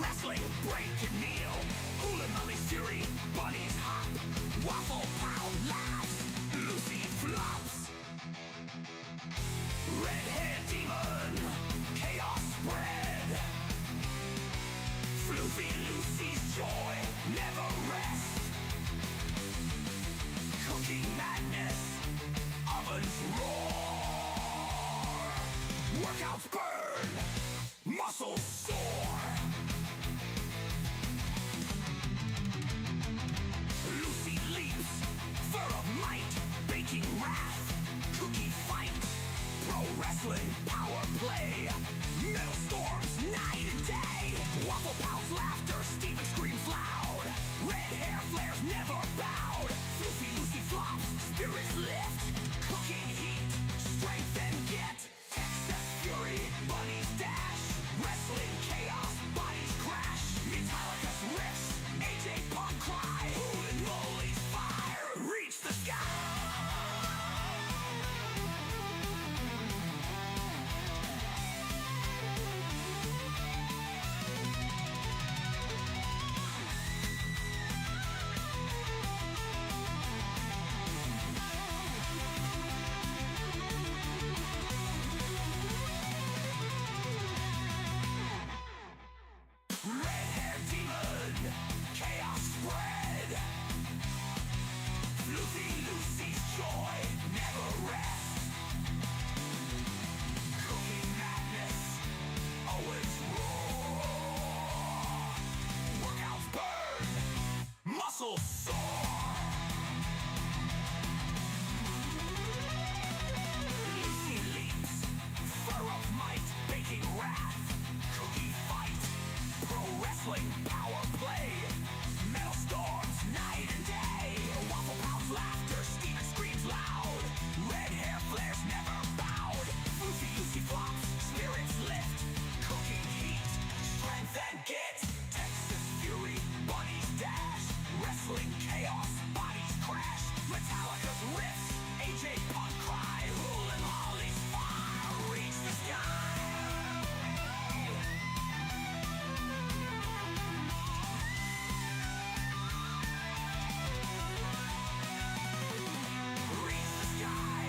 Wrestling, break and kneel. Hula Molly's fury, bunnies hop. Waffle pound laughs, Lucy flops. Red hair demon, chaos spread. Floofy Lucy's joy never rest. Cooking madness, ovens roar. Workouts burn, muscles soar. Lucy leaps, fur of might, baking wrath. Cookie fight, pro wrestling, power play. Metal storms, night and day. Waffle pounds, laughter, Steven screams loud. Red hair flares, never bowed. Floofy Lucy flops, spirits lift. Cooking heat, strength and get. Excess fury, bunnies dash. Wrestling chaos, bodies crash. Metallica's riffs, AJ Punk cry. Hoolin' Molly's fire, reach the sky. Red hair demon, chaos spread. Floofy Lucy's joy never rests. Cooking madness, Owens roar. Workouts burn, muscles soar. Lucy leaps, fur of might, baking wrath. Cookie fight, pro wrestling, power play. Metal storms, night and day. Waffle pounds, laughter, Steven screams loud. Red hair flares, never bowed. Floofy Lucy flops, spirits lift. Cooking heat, strength and git. Texas fury, bunnies dash. Wrestling chaos, bodies crash. Metallica's riffs, AJ Punk cry. Hoolin' Molly's fire, reach the sky. Reach the sky.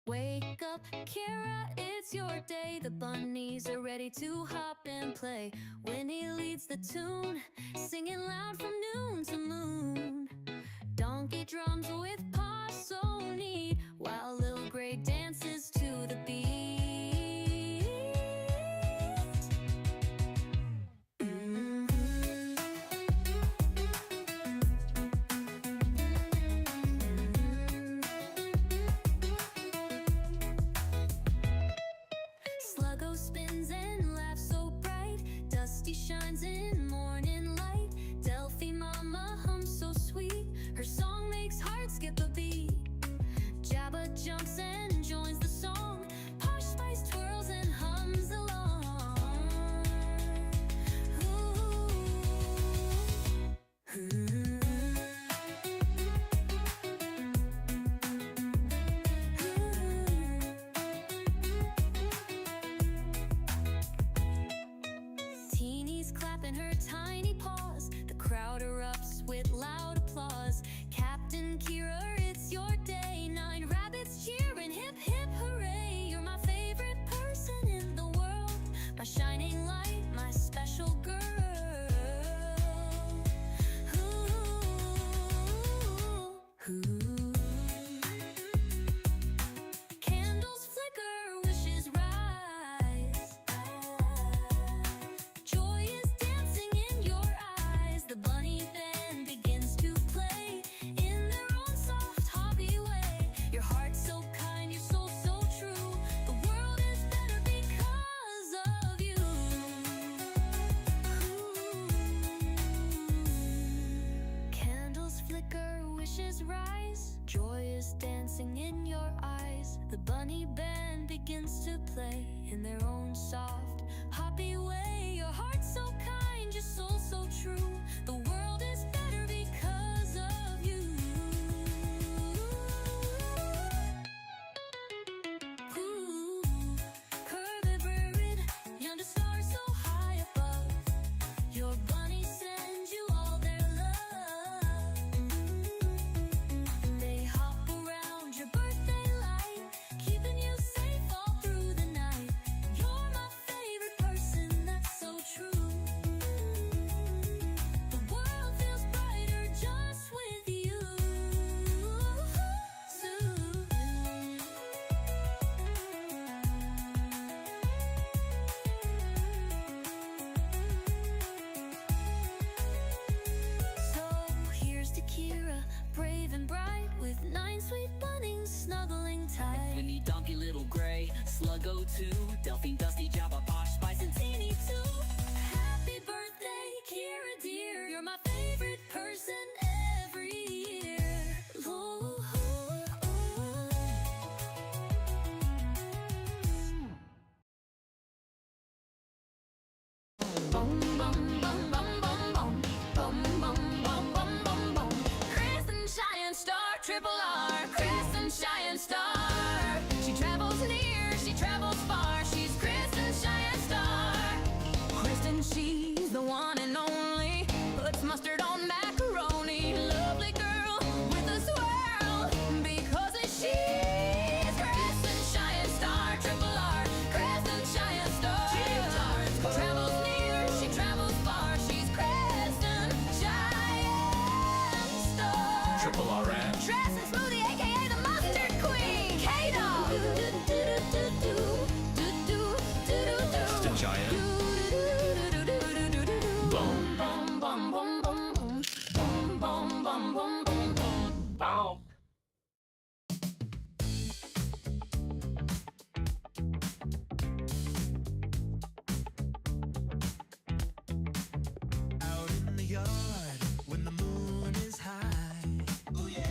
Wake up, Kara, it's your day. The bunnies are ready to hop and play. Gwynnie leads the tune, singing loud from noon to moon. Donkey drums with Posh so neat, while Little Gray dances to the beat. Sluggo spins and laughs so bright. Dusty shines in morning light. Delphine mama hums so sweet. Her song makes hearts skip a beat. Jabba jumps and joins the song. Posh Spice twirls and hums along. Ooh. Teeny's clapping her tiny paws. The crowd erupts with loud applause. Captain Kira, it's your day. 9 rabbits cheering, hip hip hooray. You're my favorite person in the world. My shining light, my special girl. Ooh. Candles flicker, wishes rise. Joy is dancing in your eyes. The bunny band begins to play in their own soft, hobby way. Your heart's so kind, your soul so true. The world is better because of you. Candles flicker, wishes rise. Joy is dancing in your eyes. The bunny band begins to play in their own soft, happy way. Your heart's so kind. find your soul so true. The world is better because of you. Ooh, curved bird, yonder star so high above. Your bunny sends you all their love. They hop around your birthday light, keeping you safe all through the night. You're my favorite person, that's so true. The world feels brighter just with you. So here's to Kira, brave and bright, with 9 sweet bunnies snuggling tight. Gwynnie, Donkey, Little Gray, Sluggo too, Delphine, Dusty, Jabba, Posh, Spice, and Teeny too. Happy birthday, Kira dear. You're my favorite person every year. Ooh, ooh, ooh. Boom, boom, boom, boom, boom, boom. Boom, boom, boom, boom, boom, boom. Crescent Giant Star, Triple R. Crescent Giant Star. She travels near, she travels far. She's Crescent Giant Star. Kristen, she's the one and only. Puts mustard on macaroni. Lovely girl with a swirl. Because she's Crescent Giant Star. Triple R. Crescent Giant Star. Travels near, she travels far. She's Crescent Giant Star. Triple R and Dress and Smoothie, aka the Mustard Queen. K-Dog. Kristen Giant. Boom. Bum, bum, bum, bum, bum. Bum, bum, bum, bum, bum, bum. Bow. Out in the yard when the moon is high. Oh yeah.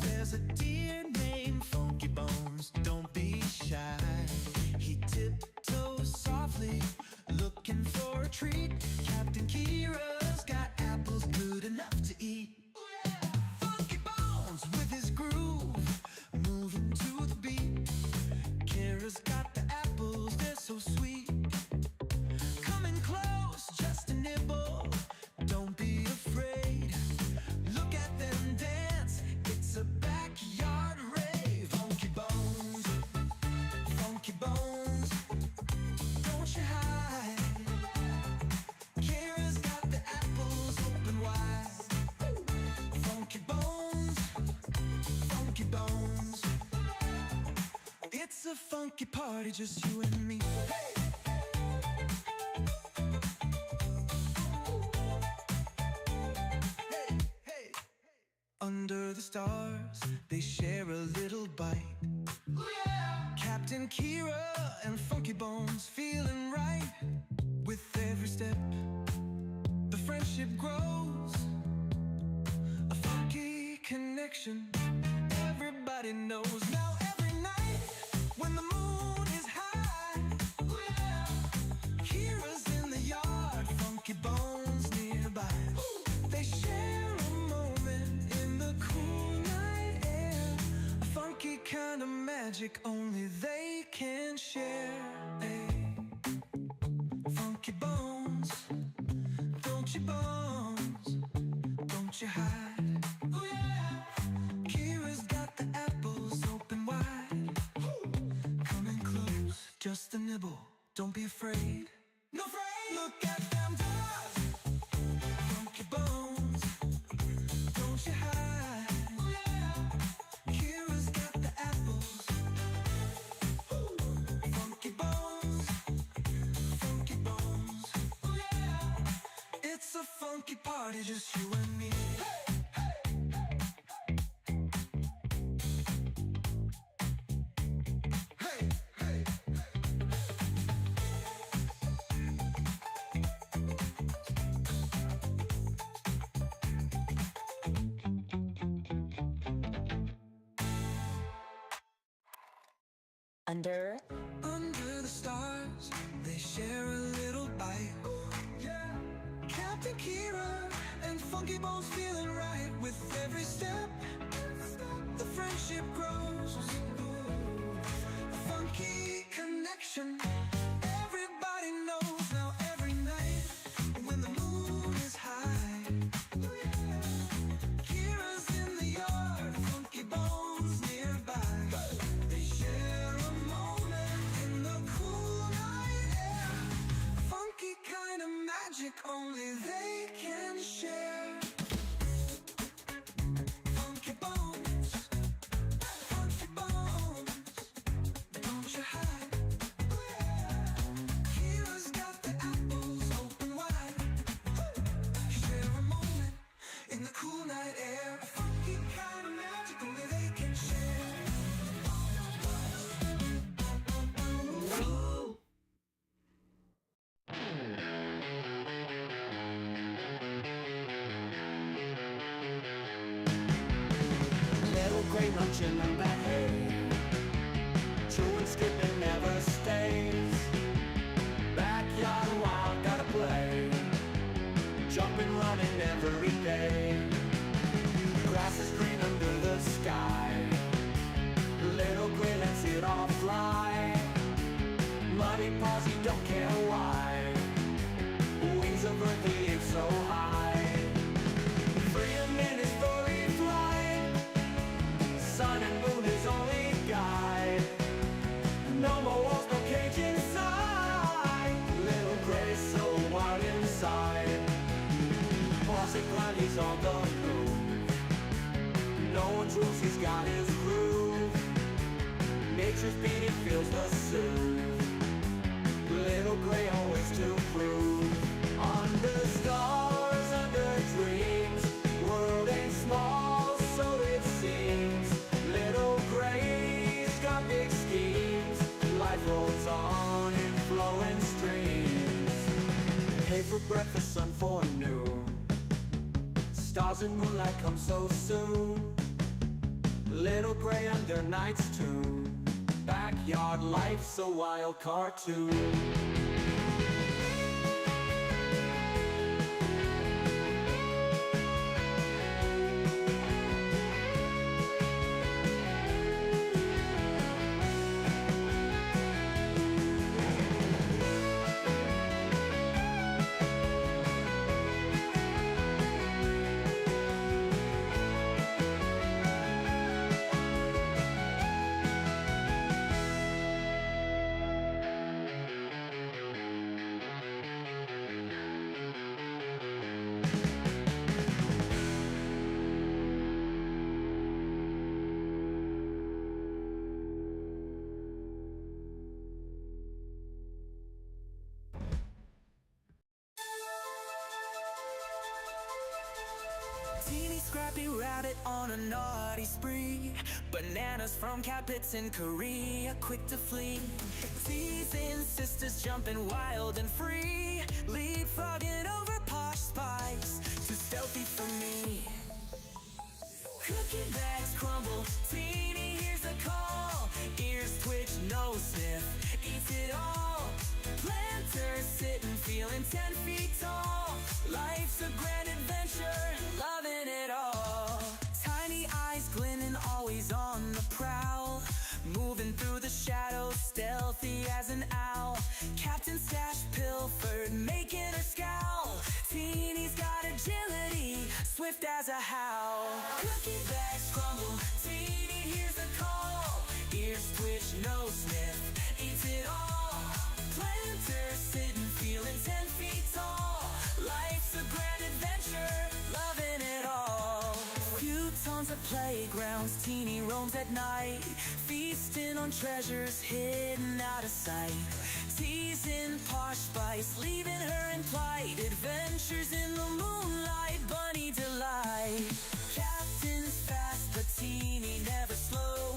There's a deer named Funky Bones. Don't be shy. He tiptoes softly, looking for a treat. Captain Kira's got apples good enough to eat. Oh yeah. Funky Bones with his groove, moving to the beat. Kira's got the apples, they're so sweet. Coming close, just a nibble. Don't be afraid. Look at them dance. It's a backyard rave. Funky Bones, Funky Bones. Don't you hide. Kira's got the apples open wide. Funky Bones, Funky Bones. It's a funky party, just you and me. Hey, hey. Under the stars, they share a little bite. Ooh, yeah. Captain Kira and Funky Bones feeling right. With every step, the friendship grows. A funky connection, everybody knows. Now every night, when the moon is high, ooh, yeah. Kira's in the yard, Funky Bones nearby. They share a moment in the cool night air. A funky kind of magic only they can share. Hey. Funky Bones, don't you bones, don't you hide. Ooh, yeah. Kira's got the apples open wide. Coming close, just a nibble, don't be afraid. No afraid. Look at them dogs. Funky Bones, don't you hide. Ooh, yeah. Kira's got the apples. Funky Bones, Funky Bones. Ooh, yeah. It's a funky party, just you and me. Hey, hey, Under Under the stars, they share a little bite. Yeah. funky bones feeling right with every step. The friendship grows. A funky connection. Everybody knows now every night when the moon is high. Kira's in the yard, funky bones nearby. They share a moment in the cool night air. Funky kind of magic only they can share. Funky bones, don't you hide. Kira's got the apples open wide. Share a moment in the cool night air. Funky kind of magic only they can share. Little gray munching on the hay, chewing, skipping, never stays. Backyard wild, gotta play, jumping, running every day. Grass is green under the sky, little gray lets it all fly. Muddy paws, you don't care why, wings of earth, the ape so high. Freedom in his furry flight, sun and moon his only guide. No more walls, no cage inside, little gray so wild inside. Boss and grind, he's on the move, no one's rules, he's got his groove. Nature's beat, he feels the soothe, little gray always to prove. Under stars, under dreams, world ain't small, so it seems. Little gray's got big schemes, life rolls on in flowing streams. Hay for breakfast, sun for noon, stars and moonlight come so soon. Little gray under night's tune, backyard life's a wild cartoon. Teeny scrappy rabbit on a naughty spree. Bananas from cat pits in Korea, quick to flee. Teasing sisters jumping wild and free. Leapfrogging over Posh spice, too stealthy for me. Cookie bags crumble, Teeny hears a call. Ears twitch, nose sniff, eats it all. Planters sitting, feeling 10 feet tall. Life's a grand adventure, loving it all. Tiny eyes glinting, always on the prowl. Moving through the shadows, stealthy as an owl. Captain Stash pilfered, making her scowl. Teeny's got agility, swift as a howl. Cookie bags crumble, Teeny hears a call. Ears twitch, nose sniff, eats it all. Planters sitting, feeling 10 feet tall. Life's a grand adventure, loving it all. Futons at playgrounds, Teeny roams at night. Feasting on treasures hidden out of sight. Teasing Posh spice, leaving her in plight. Adventures in the moonlight, bunny delight. Captain's fast, but Teeny never slow.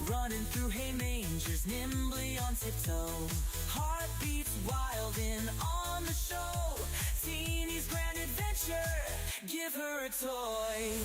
Running through hay mangers, nimbly on tiptoe. Heartbeats wild in on the show. Teeny's grand adventure, give her a toy.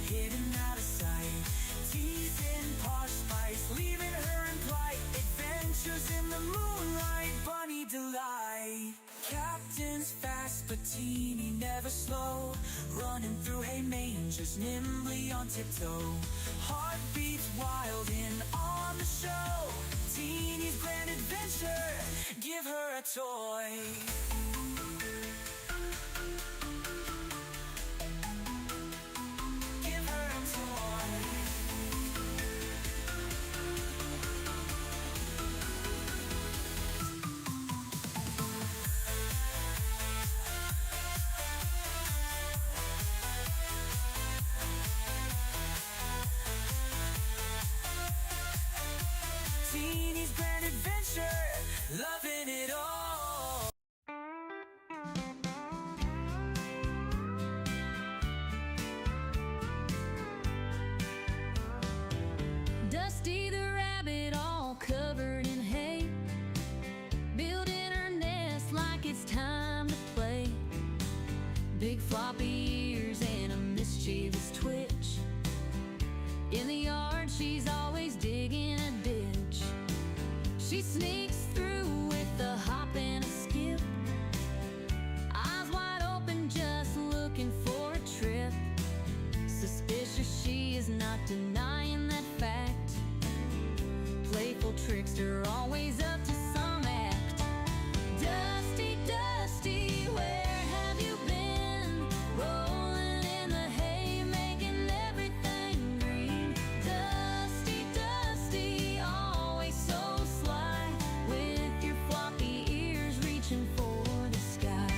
hidden out of sight. Teasing Posh spice, leaving her in plight. Adventures in the moonlight, bunny delight. Captain's fast, but teeny never slow. Running through hay mangers, nimbly on tiptoe. Heartbeats wild in on the show. Teeny's grand adventure, give her a toy. Give her a toy. Teeny's grand adventure, loving it all. Dusty the rabbit, all covered in hay, building her nest like it's time to play. Big floppy ears and a mischievous twitch. In the yard, she's always digging a ditch. She sneaks through with a hop and a skip, eyes wide open, just looking for a trip. Suspicious, she is not denying that fact. Playful trickster, always up to some act. Dusty, Dusty, where have you been? Rolling in the hay, making everything green. Dusty, Dusty, always so sly, with your floppy ears reaching for the sky.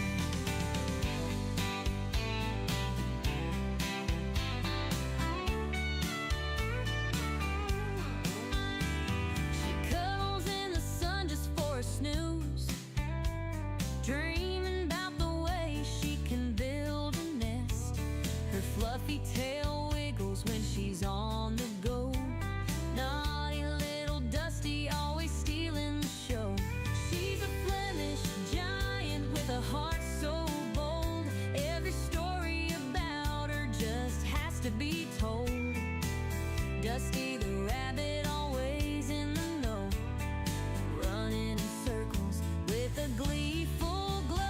She cuddles in the sun just for a snooze, dreaming about the way she can build a nest. Her fluffy tail wiggles when she's on the go. Naughty little Dusty, always stealing the show. She's a Flemish giant with a heart so bold. Every story about her just has to be told. Dusty the rabbit, always in the know, running in circles with a gleeful glow.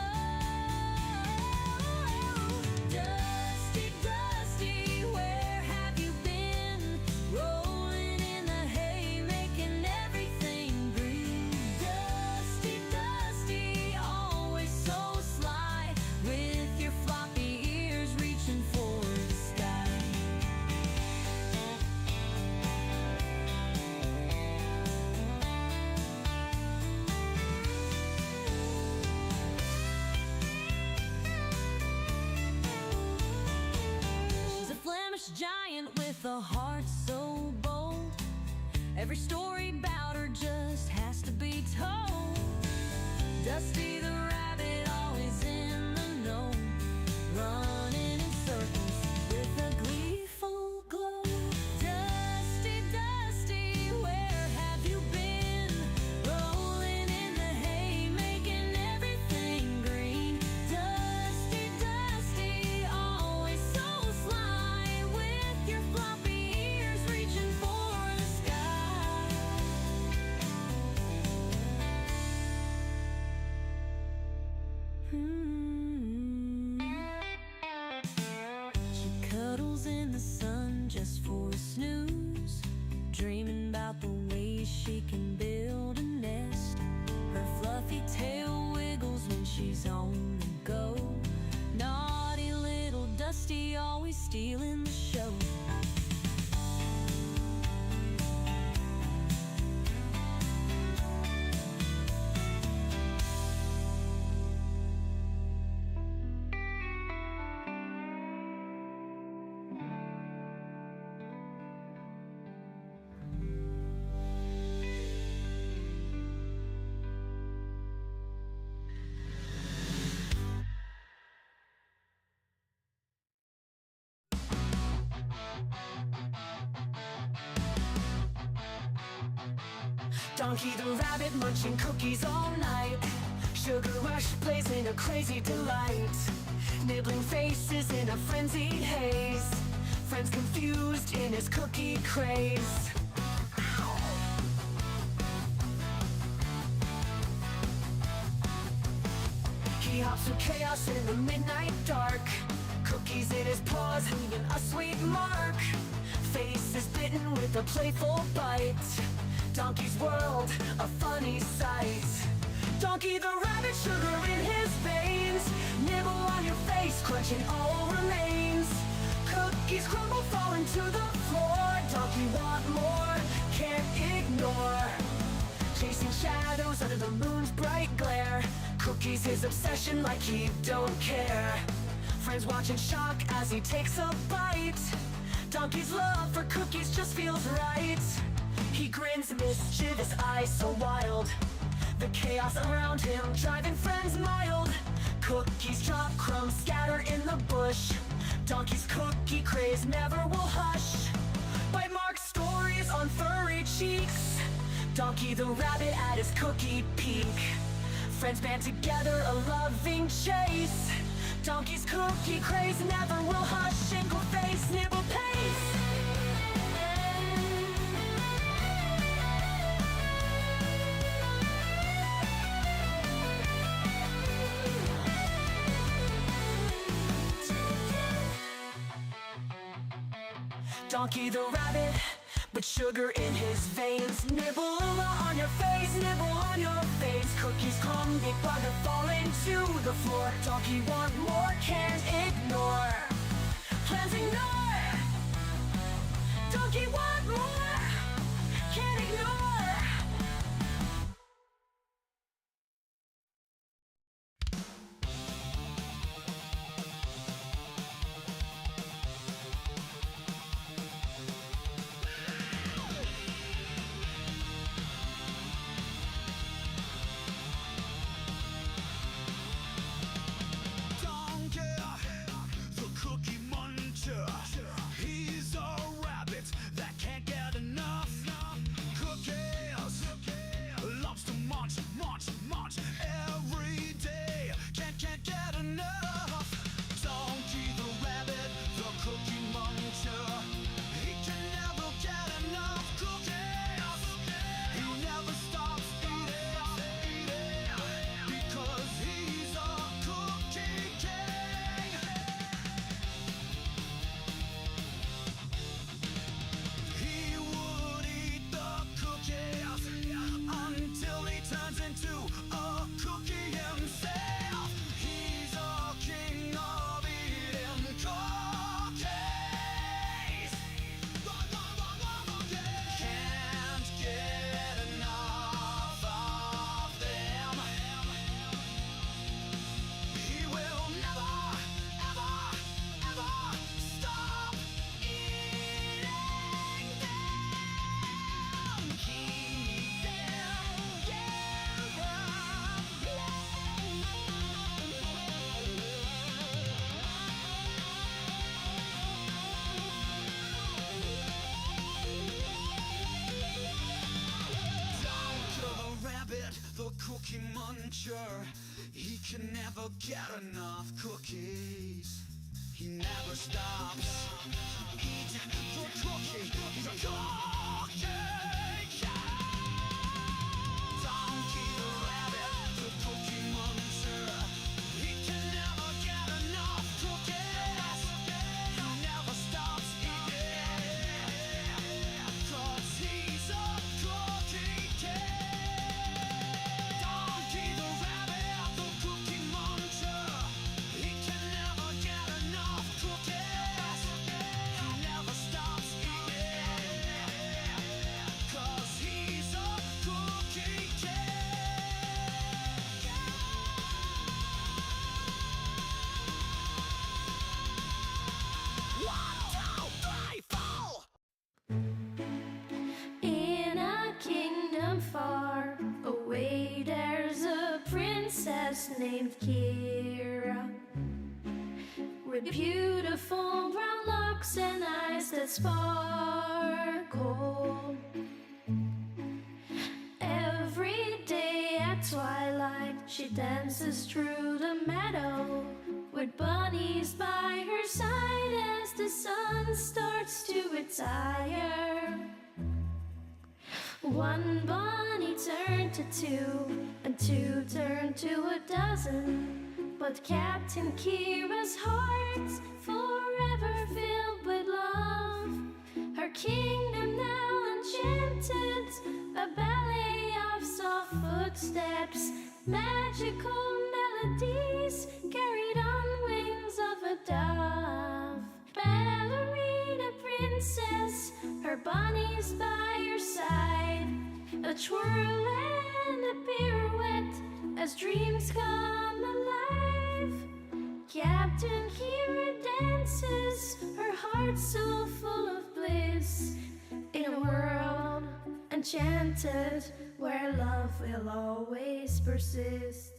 Dusty, Dusty, where have you been? Rolling in the hay, making everything green. Dusty, Dusty, always so sly, with your floppy ears reaching for the sky. She's a Flemish giant with a heart so bold. Every story about her just has to be told. Dusty the rabbit, always in the know, running in circles with a gleeful glow. Dusty, Dusty, where have you been? Rolling in the hay, making everything green. Dusty, Dusty, always so sly, with your floppy ears reaching for the sky. She cuddles in the sun just for a snooze, dreaming about the ways she can build a nest. Her fluffy tail wiggles when she's on the go. Naughty little Dusty, always stealing the show. Donkey the rabbit munching cookies all night. Sugar rush blazing a crazy delight. Nibbling faces in a frenzied haze. friends confused in his cookie craze. He hops through chaos in the midnight dark, cookies in his paws, leaving a sweet mark. Face is bitten with a playful bite. Donkey's world, a funny sight. Donkey the rabbit, sugar in his veins. Nibble on your face, crunching all remains. Cookies crumble, falling to the floor. Donkey want more, can't ignore. Chasing shadows under the moon's bright glare. Cookies his obsession, like he don't care. Friends watch in shock as he takes a bite. Donkey's love for cookies just feels right. He grins, mischievous eyes so wild. The chaos around him driving friends mild. Cookies drop, crumbs scatter in the bush. Donkey's cookie craze never will hush. Bite mark stories on furry cheeks. Donkey the rabbit at his cookie peak. Friends band together, a loving chase. Donkey's cookie craze never will hush. Shingle face, nibble pace. Donkey the rabbit, but sugar in his veins. Nibble on your face, nibble on your face. Cookies come, big bugger falling to the floor. Donkey want more, can't ignore. Plans ignore. Donkey want more, can't ignore. He's a rabbit that can't get enough. Cookies loves to munch, munch, munch every day. Can't get enough. Donkey the rabbit, the cookie muncher. He can never get enough cookies. He never stops eating because he's a cookie king. He would eat the cookies until he turns into a cookie himself. He's a king of eating cookies. Can't get enough of them. He will never, ever, ever stop eating them. Keep them Down to the rabbit, the cookie muncher. He can never get enough cookies. He never stops. Eat the cookie. He's a cookie king. Donkey the rabbit, the cookie muncher. He can never get enough cookies. He never stops eating 'cause he's a cookie king. Donkey the rabbit, the cookie muncher. He can never get enough cookies. He never stops eating 'cause he's a cookie king. One, two, three, four. In a kingdom far away, there's a princess named Kira, with beautiful brown locks and eyes that sparkle. Every day at twilight, she dances through the meadow with bunnies by her side as the sun starts to retire. One bunny turned to two, and two turned to a dozen. But Captain Kira's heart's forever filled with love. Her kingdom now enchanted, a ballet of soft footsteps, magical melodies carried on wings of a dove. Ballerina princess, her bunnies by her side, a twirl and a pirouette as dreams come alive. Captain Kira dances, her heart so full of bliss, in a world enchanted where love will always persist.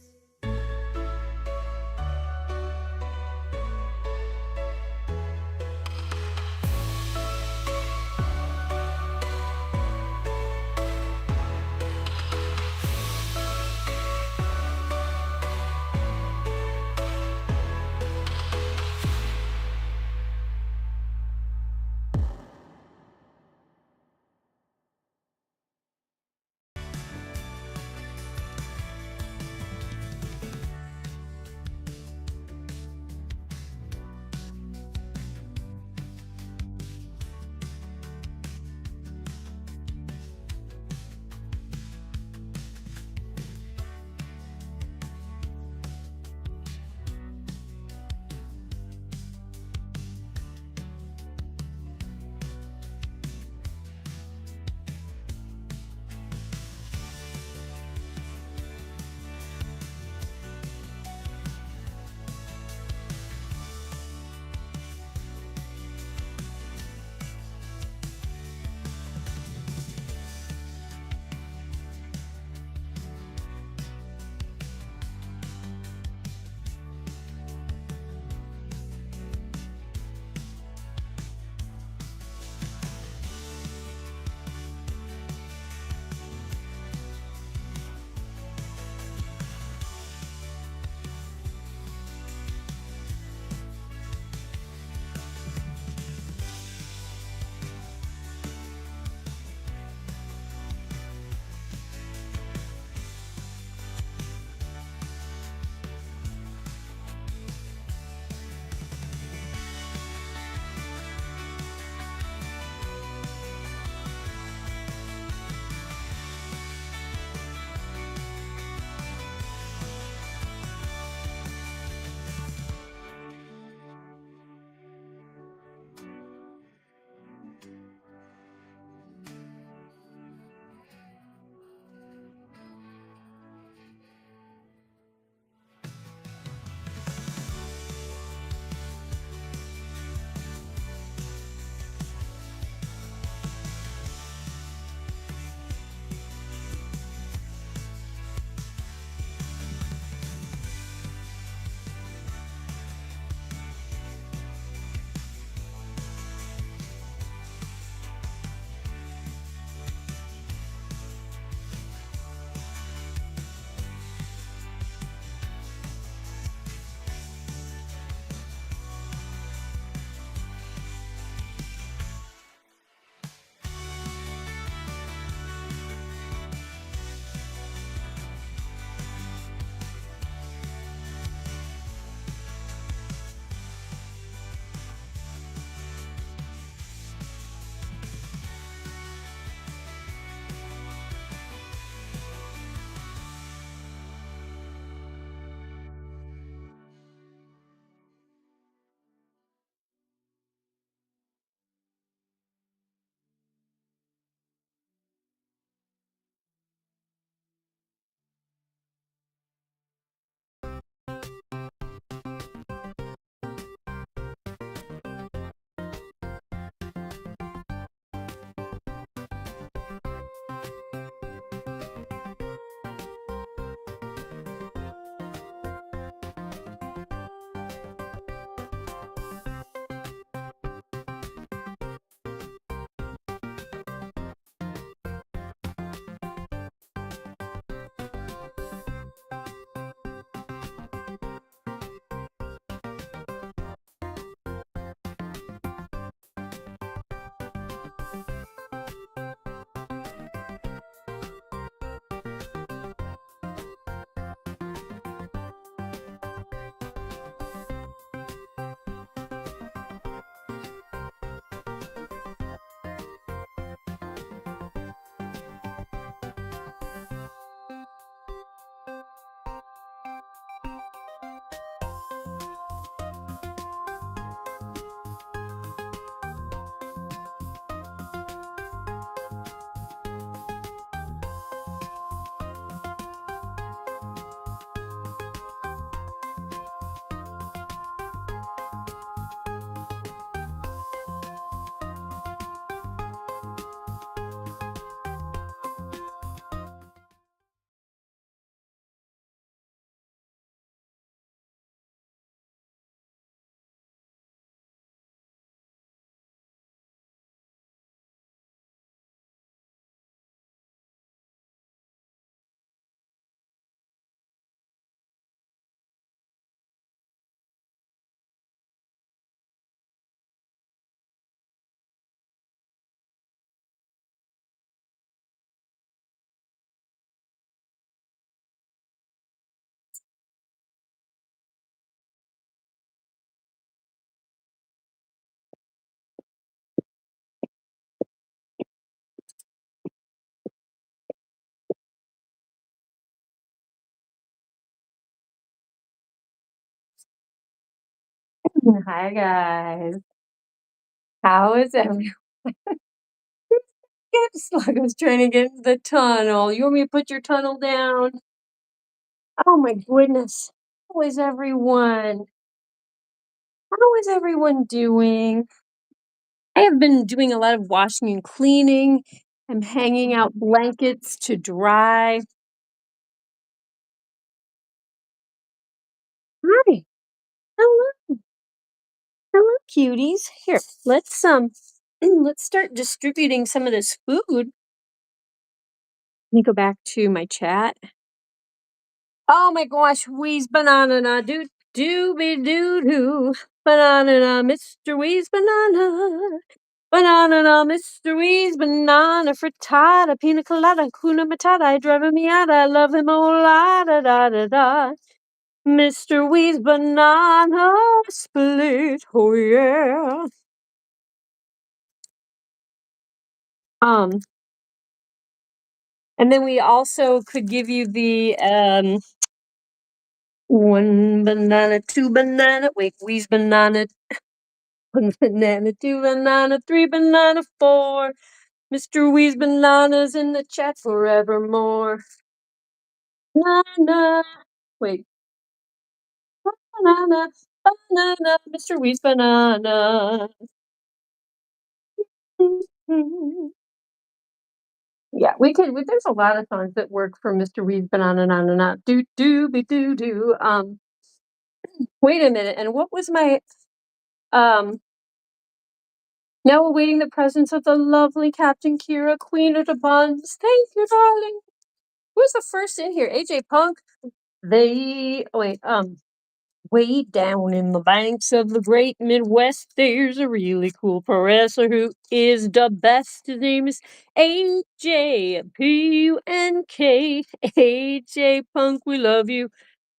Hi guys. How is everyone? Sluggo's trying to get into the tunnel. You want me to put your tunnel down? Oh my goodness. How is everyone? How is everyone doing? I have been doing a lot of washing and cleaning. I'm hanging out blankets to dry. Hi. Hello. Hello, cuties. Here, let's start distributing some of this food. Let me go back to my chat. Oh my gosh, wheeze banana na doo dooby doo doo. Banana na Mr. Wheeze banana. Banana na Mr. Wheeze banana frittata pina colada kuna matata driving me out. I love him oh la da da da da. Mr. Wheeze banana split. Oh yeah. Um and then we also could give you the one banana, two banana, wait, Wheeze banana, one banana, two banana, three banana, four. Mr. Wee's bananas in the chat forevermore. Banana. Wait. Banana. Banana. Mr. Wee's banana. Yeah, we could. There's a lot of songs that work for Mr. Wee's banana. Na na na. Do do be do do. Wait a minute. And what was my Now awaiting the presence of the lovely Captain Kira, Queen of the Bunz. Thank you, darling. Who's the first in here? AJ Punk. Way down in the banks of the great Midwest, there's a really cool pro wrestler who is the best. His name is AJ Punk. AJ Punk, we love you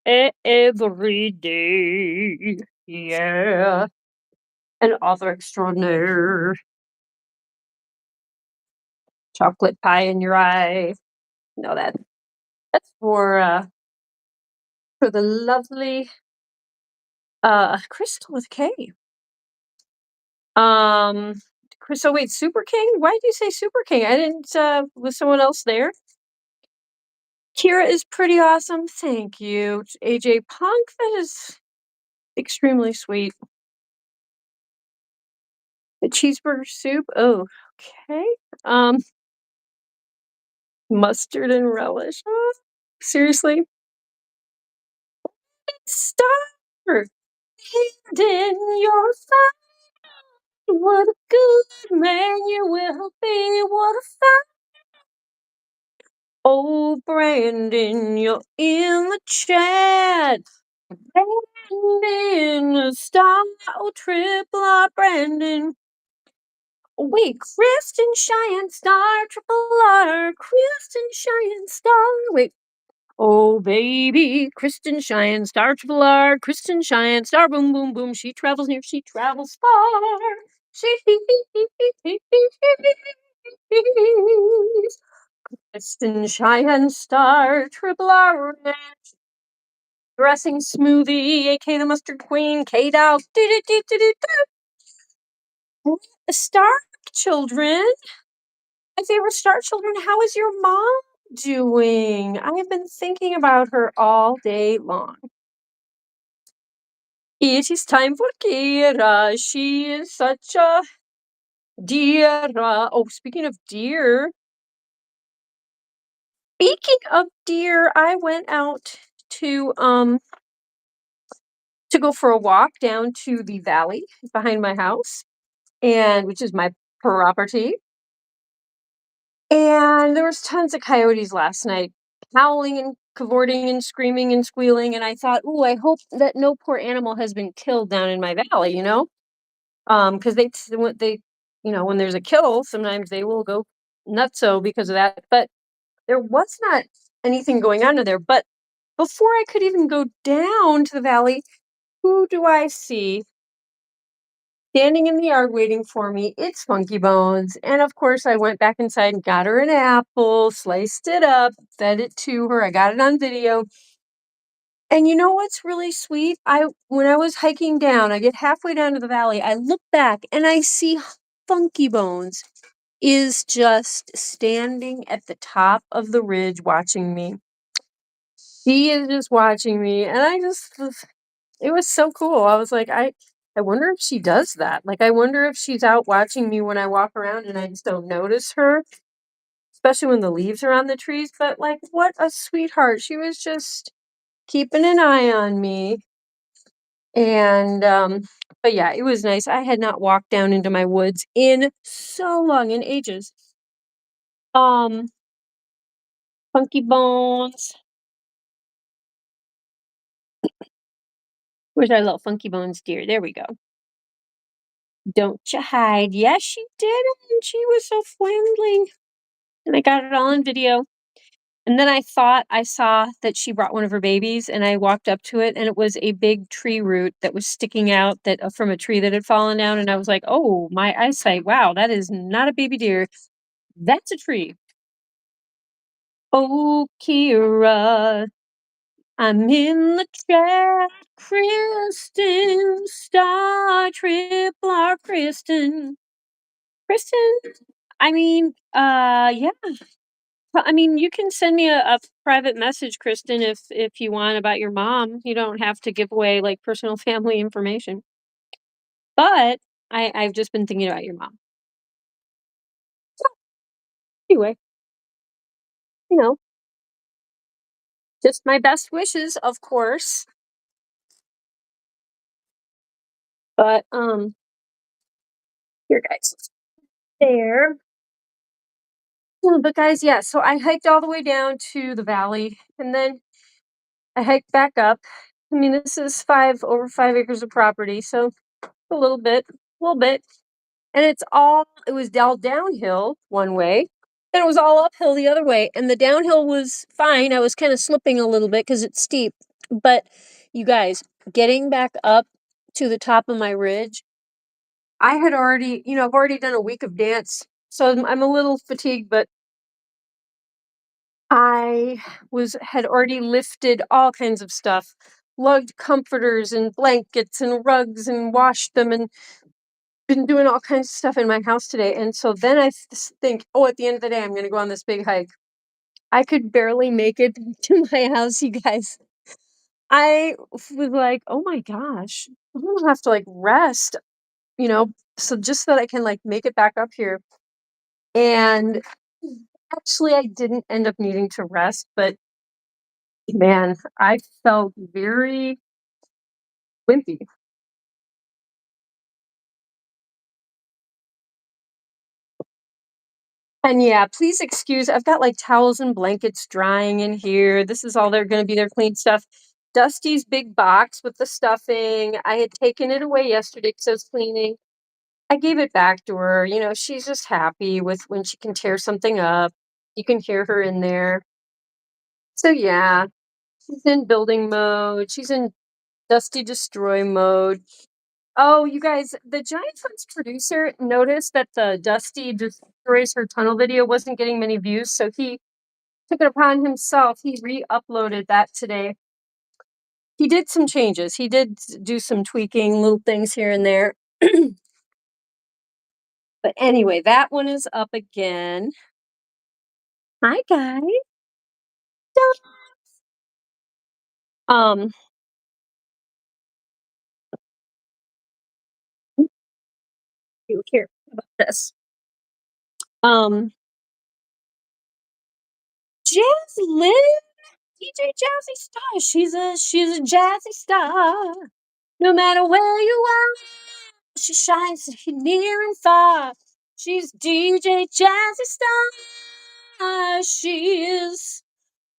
every day. Yeah. An author extraordinaire. Chocolate pie in your eye. No, that's for the lovely Crystal with K. So wait, Super King? Why did you say Super King? I didn't was someone else there? Kira is pretty awesome. Thank you. AJ Punk, that is extremely sweet. The cheeseburger soup. Oh, okay. Mustard and relish. Oh, seriously? Stop! Hand in your side. What a good man you will be. What a fine. Oh, Brandon, you're in the chat. Brandon, style triple R, Brandon. Oh, wait, Kristen Cheyenne Star, triple R, Kristen Cheyenne Star. Wait. Oh, baby, Kristen Cheyenne Star, triple R, Kristen Cheyenne Star, boom, boom, boom. She travels near, she travels far. She Kristen Cheyenne Star, triple R, dressing smoothie, aka the mustard queen, K-Dow. Stark children. My favorite Star Children. How is your mom doing? I have been thinking about her all day long. It is time for Kira. She is such a dear. Oh, speaking of deer. Speaking of deer, I went out to go for a walk down to the valley behind my house, and which is my property. And there was tons of coyotes last night, howling and cavorting and screaming and squealing. And I thought, "Ooh, I hope that no poor animal has been killed down in my valley," because when there's a kill, sometimes they will go nutso because of that. But there was not anything going on in there. But before I could even go down to the valley, who do I see standing in the yard waiting for me? It's Funky Bones. And of course, I went back inside and got her an apple, sliced it up, fed it to her. I got it on video. And you know what's really sweet? When I was hiking down, I get halfway down to the valley, I look back and I see Funky Bones is just standing at the top of the ridge watching me. He is just watching me, and it was so cool. I was like, I wonder if she does that. Like, I wonder if she's out watching me when I walk around and I just don't notice her, especially when the leaves are on the trees. But like, what a sweetheart. She was just keeping an eye on me. And but yeah, it was nice. I had not walked down into my woods in so long, in ages. Um, Funky Bones. Where's our little Funky Bones dear? There we go. Don't you hide. Yes, she did. And she was so friendly. And I got it all on video. And then I thought I saw that she brought one of her babies, and I walked up to it, and it was a big tree root that was sticking out that from a tree that had fallen down. And I was like, oh, my eyesight. Wow, that is not a baby deer. That's a tree. Oh, Kira, I'm in the chat. Kristen, Star Tripler, Kristen. Kristen, I mean, yeah. Well, I mean, you can send me a private message, Kristen, if you want about your mom. You don't have to give away like personal family information. But I've just been thinking about your mom. So anyway, you know, just my best wishes, of course. But here guys. There. But guys, yeah, so I hiked all the way down to the valley and then I hiked back up. I mean, this is over 5 acres of property, so a little bit. And it was all downhill one way, and it was all uphill the other way. And the downhill was fine. I was kind of slipping a little bit because it's steep. But you guys, getting back up to the top of my ridge, I had already, I've already done a week of dance. So I'm a little fatigued, but had already lifted all kinds of stuff, lugged comforters and blankets and rugs and washed them and been doing all kinds of stuff in my house today. And so then I think, oh, at the end of the day, I'm going to go on this big hike. I could barely make it to my house, you guys. I was like, oh my gosh, I'm going to have to like rest, so just so that I can like make it back up here. And actually, I didn't end up needing to rest, but man, I felt very wimpy. And yeah, please excuse, I've got like towels and blankets drying in here. This is all they're going to be their clean stuff. Dusty's big box with the stuffing. I had taken it away yesterday because I was cleaning. I gave it back to her. She's just happy with when she can tear something up. You can hear her in there. So yeah, she's in building mode. She's in Dusty destroy mode. Oh, you guys, the Giant Fun's producer noticed that the Dusty destroys her tunnel video wasn't getting many views, so he took it upon himself. He re-uploaded that today. He did some changes. He did do some tweaking, little things here and there. But anyway, that one is up again. Hi, guys. Um, here, how about this? Jazz Lynn, DJ Jazzy Star. She's a jazzy star. No matter where you are, she shines near and far. She's DJ Jazzy Star. She is.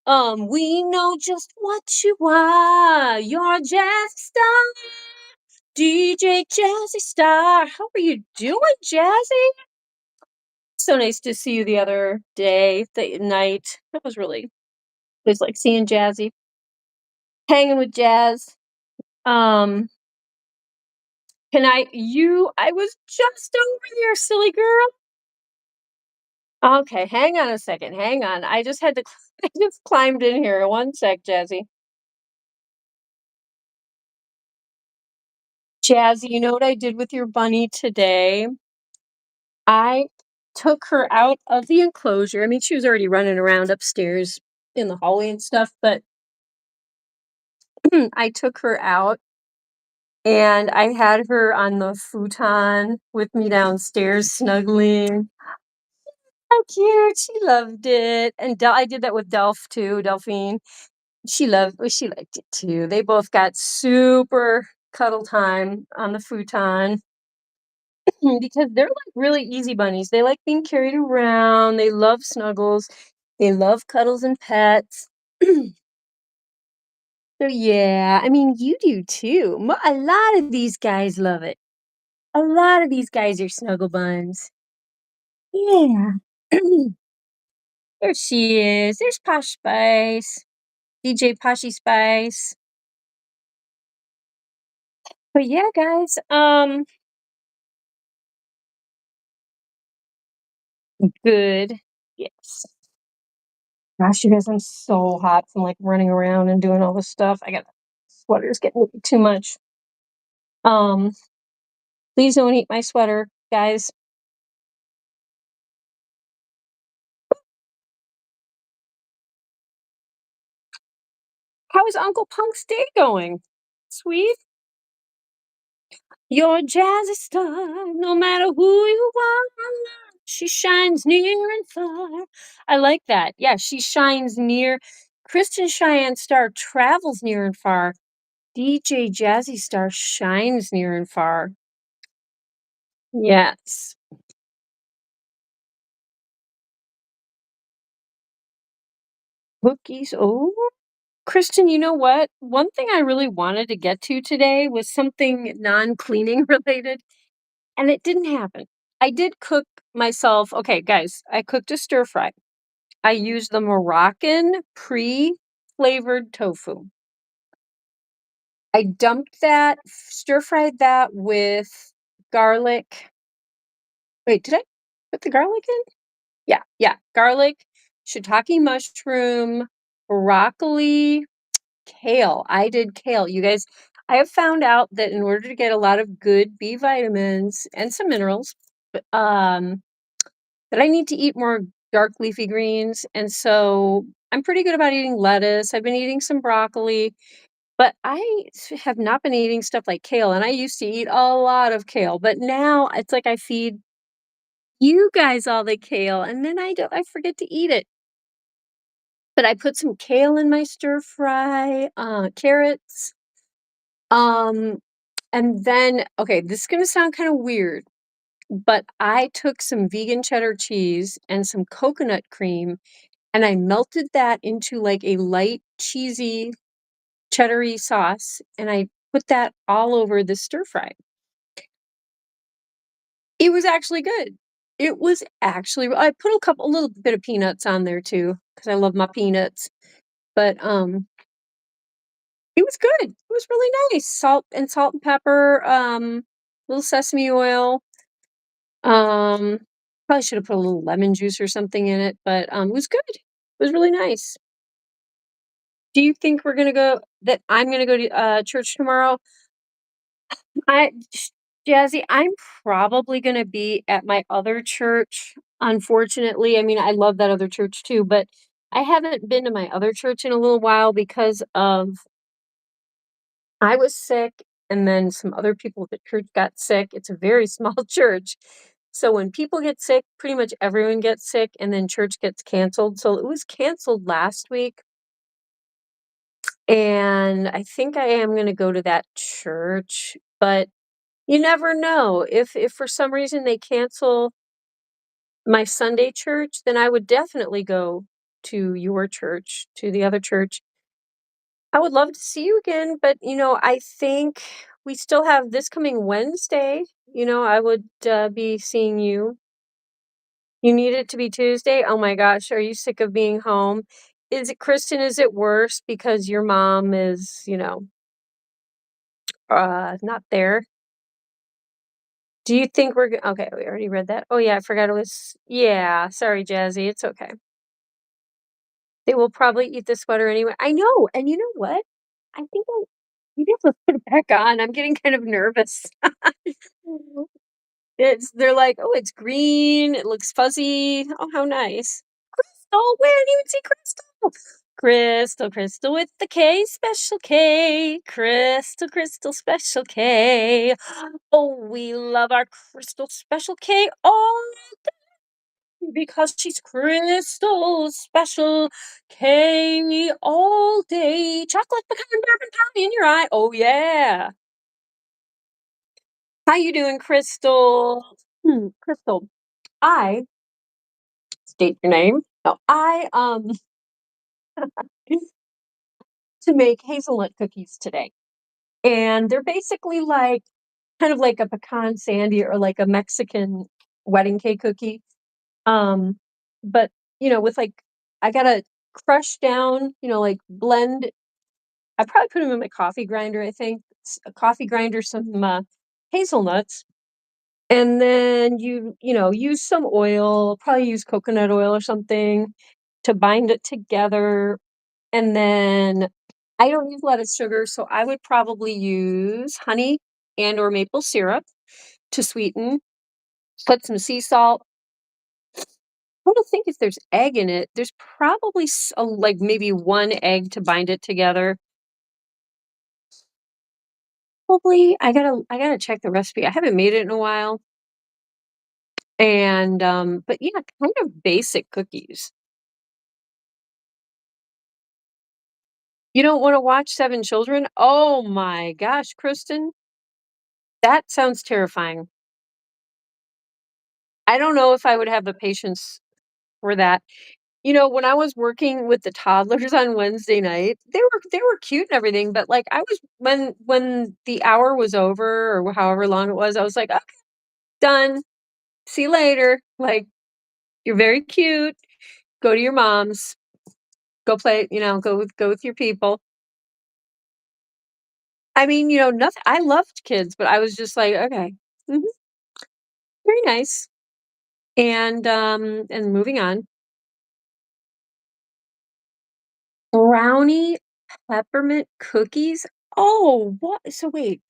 We know just what you are. You're a jazzy star. DJ Jazzy Star. How are you doing, Jazzy? So nice to see you the other day, the night. That was really, it was like seeing Jazzy, hanging with Jazz. I was just over there, silly girl. Okay, hang on a second. Hang on. I just climbed in here. One sec, Jazzy. Jazzy, you know what I did with your bunny today? I took her out of the enclosure. I mean, she was already running around upstairs in the hallway and stuff, but I took her out and I had her on the futon with me downstairs snuggling. How cute. She loved it. And I did that with Delph too, Delphine. She liked it too. They both got super cuddle time on the futon. Because they're like really easy bunnies. They like being carried around. They love snuggles. They love cuddles and pets. So yeah, I mean, you do too. A lot of these guys love it. A lot of these guys are snuggle buns. Yeah. There she is. There's Posh Spice. DJ Poshy Spice. But yeah, guys, good. Yes. Gosh, you guys, I'm so hot from like running around and doing all this stuff. I got sweater's getting too much. Um, please don't eat my sweater, guys. How is Uncle Punk's day going? Sweet? You're a jazzy star, no matter who you are. She shines near and far. I like that. Yeah, she shines near. Christian Cheyenne Star travels near and far. DJ Jazzy Star shines near and far. Yes. Cookies. Oh, Kristen, you know what? One thing I really wanted to get to today was something non-cleaning related, and it didn't happen. I did cook myself. Okay, guys, I cooked a stir fry. I used the Moroccan pre-flavored tofu. I dumped that, stir fried that with garlic. Wait, did I put the garlic in? Yeah, garlic, shiitake mushroom, broccoli, kale. I did kale. You guys, I have found out that in order to get a lot of good B vitamins and some minerals, that I need to eat more dark leafy greens. And so I'm pretty good about eating lettuce. I've been eating some broccoli, but have not been eating stuff like kale. And I used to eat a lot of kale, but now it's like I feed you guys all the kale and then I forget to eat it. But I put some kale in my stir fry, carrots. Um, and then, okay, this is gonna sound kind of weird, but I took some vegan cheddar cheese and some coconut cream and I melted that into like a light cheesy cheddary sauce and I put that all over the stir fry. It was actually good. It was actually I put a little bit of peanuts on there too because I love my peanuts. But it was good. It was really nice. Salt and pepper, little sesame oil. Probably should have put a little lemon juice or something in it, but it was good. It was really nice. Do you think I'm gonna go to church tomorrow? I Jazzy, I'm probably gonna be at my other church. Unfortunately, I mean, I love that other church too, but I haven't been to my other church in a little while because of I was sick and then some other people at the church got sick. It's a very small church. So when people get sick, pretty much everyone gets sick and then church gets canceled. So it was canceled last week. And I think I am going to go to that church, but you never know. If for some reason they cancel my Sunday church, then I would definitely go to your church, to the other church. I would love to see you again, but I think we still have this coming Wednesday. I would be seeing you. You need it to be Tuesday? Oh my gosh, are you sick of being home? Kristen, is it worse because your mom is, not there? Do you think okay, we already read that. Oh yeah, I forgot it was, yeah, sorry, Jazzy, it's okay. They will probably eat the sweater anyway. I know, and you know what? I think Maybe I'll put it back on. I'm getting kind of nervous. They're like, "Oh, it's green, it looks fuzzy. Oh, how nice." Crystal, where didn't even see Crystal. Crystal, Crystal with the K, special K. Crystal, Crystal, special K. Oh, we love our Crystal special K all day because she's Crystal special K all day. Chocolate pecan bourbon pie in your eye. Oh yeah. How you doing, Crystal? Crystal, I state your name. No, I to make hazelnut cookies today. And they're basically like kind of like a pecan sandy or like a Mexican wedding cake cookie. Um, but with like I gotta crush down, like blend. I probably put them in my coffee grinder, I think. A coffee grinder, some hazelnuts, and then use some oil, probably use coconut oil or something to bind it together. And then I don't use a lot of sugar, so I would probably use honey and or maple syrup to sweeten. Put some sea salt. I don't think if there's egg in it. There's probably like maybe one egg to bind it together. Probably I gotta check the recipe. I haven't made it in a while. And but yeah, kind of basic cookies. You don't want to watch Seven Children? Oh my gosh, Kristen, that sounds terrifying. I don't know if I would have the patience for that. When I was working with the toddlers on Wednesday night, they were cute and everything, but like I was when the hour was over or however long it was, I was like, okay, done. See you later. Like, you're very cute. Go to your mom's. Go play, go with your people. I mean, nothing. I loved kids, but I was just like, okay, mhm, very nice. And moving on. Brownie peppermint cookies. Oh, what? So wait,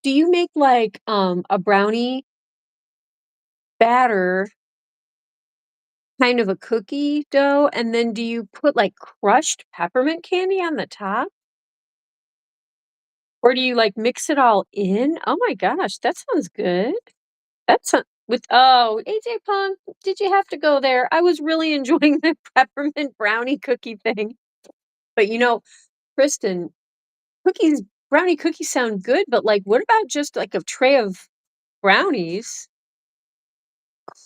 do you make like a brownie batter, kind of a cookie dough, and then do you put like crushed peppermint candy on the top? Or do you like mix it all in? Oh my gosh, that sounds good. That's with AJ Punk, did you have to go there? I was really enjoying the peppermint brownie cookie thing. But Kristen, cookies, brownie cookies sound good, but like what about just like a tray of brownies?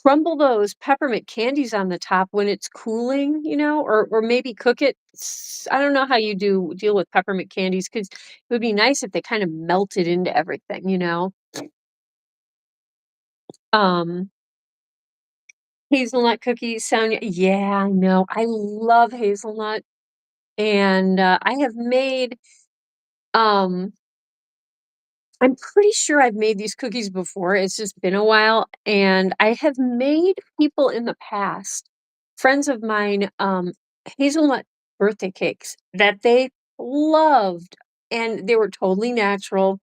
Crumble those peppermint candies on the top when it's cooling, or maybe cook it. I don't know how you deal with peppermint candies because it would be nice if they kind of melted into everything. Um, Hazelnut cookies sound, yeah, I know. I love hazelnut, and I have made. Um, I'm pretty sure I've made these cookies before. It's just been a while, and I have made people in the past, friends of mine, hazelnut birthday cakes that they loved, and they were totally natural.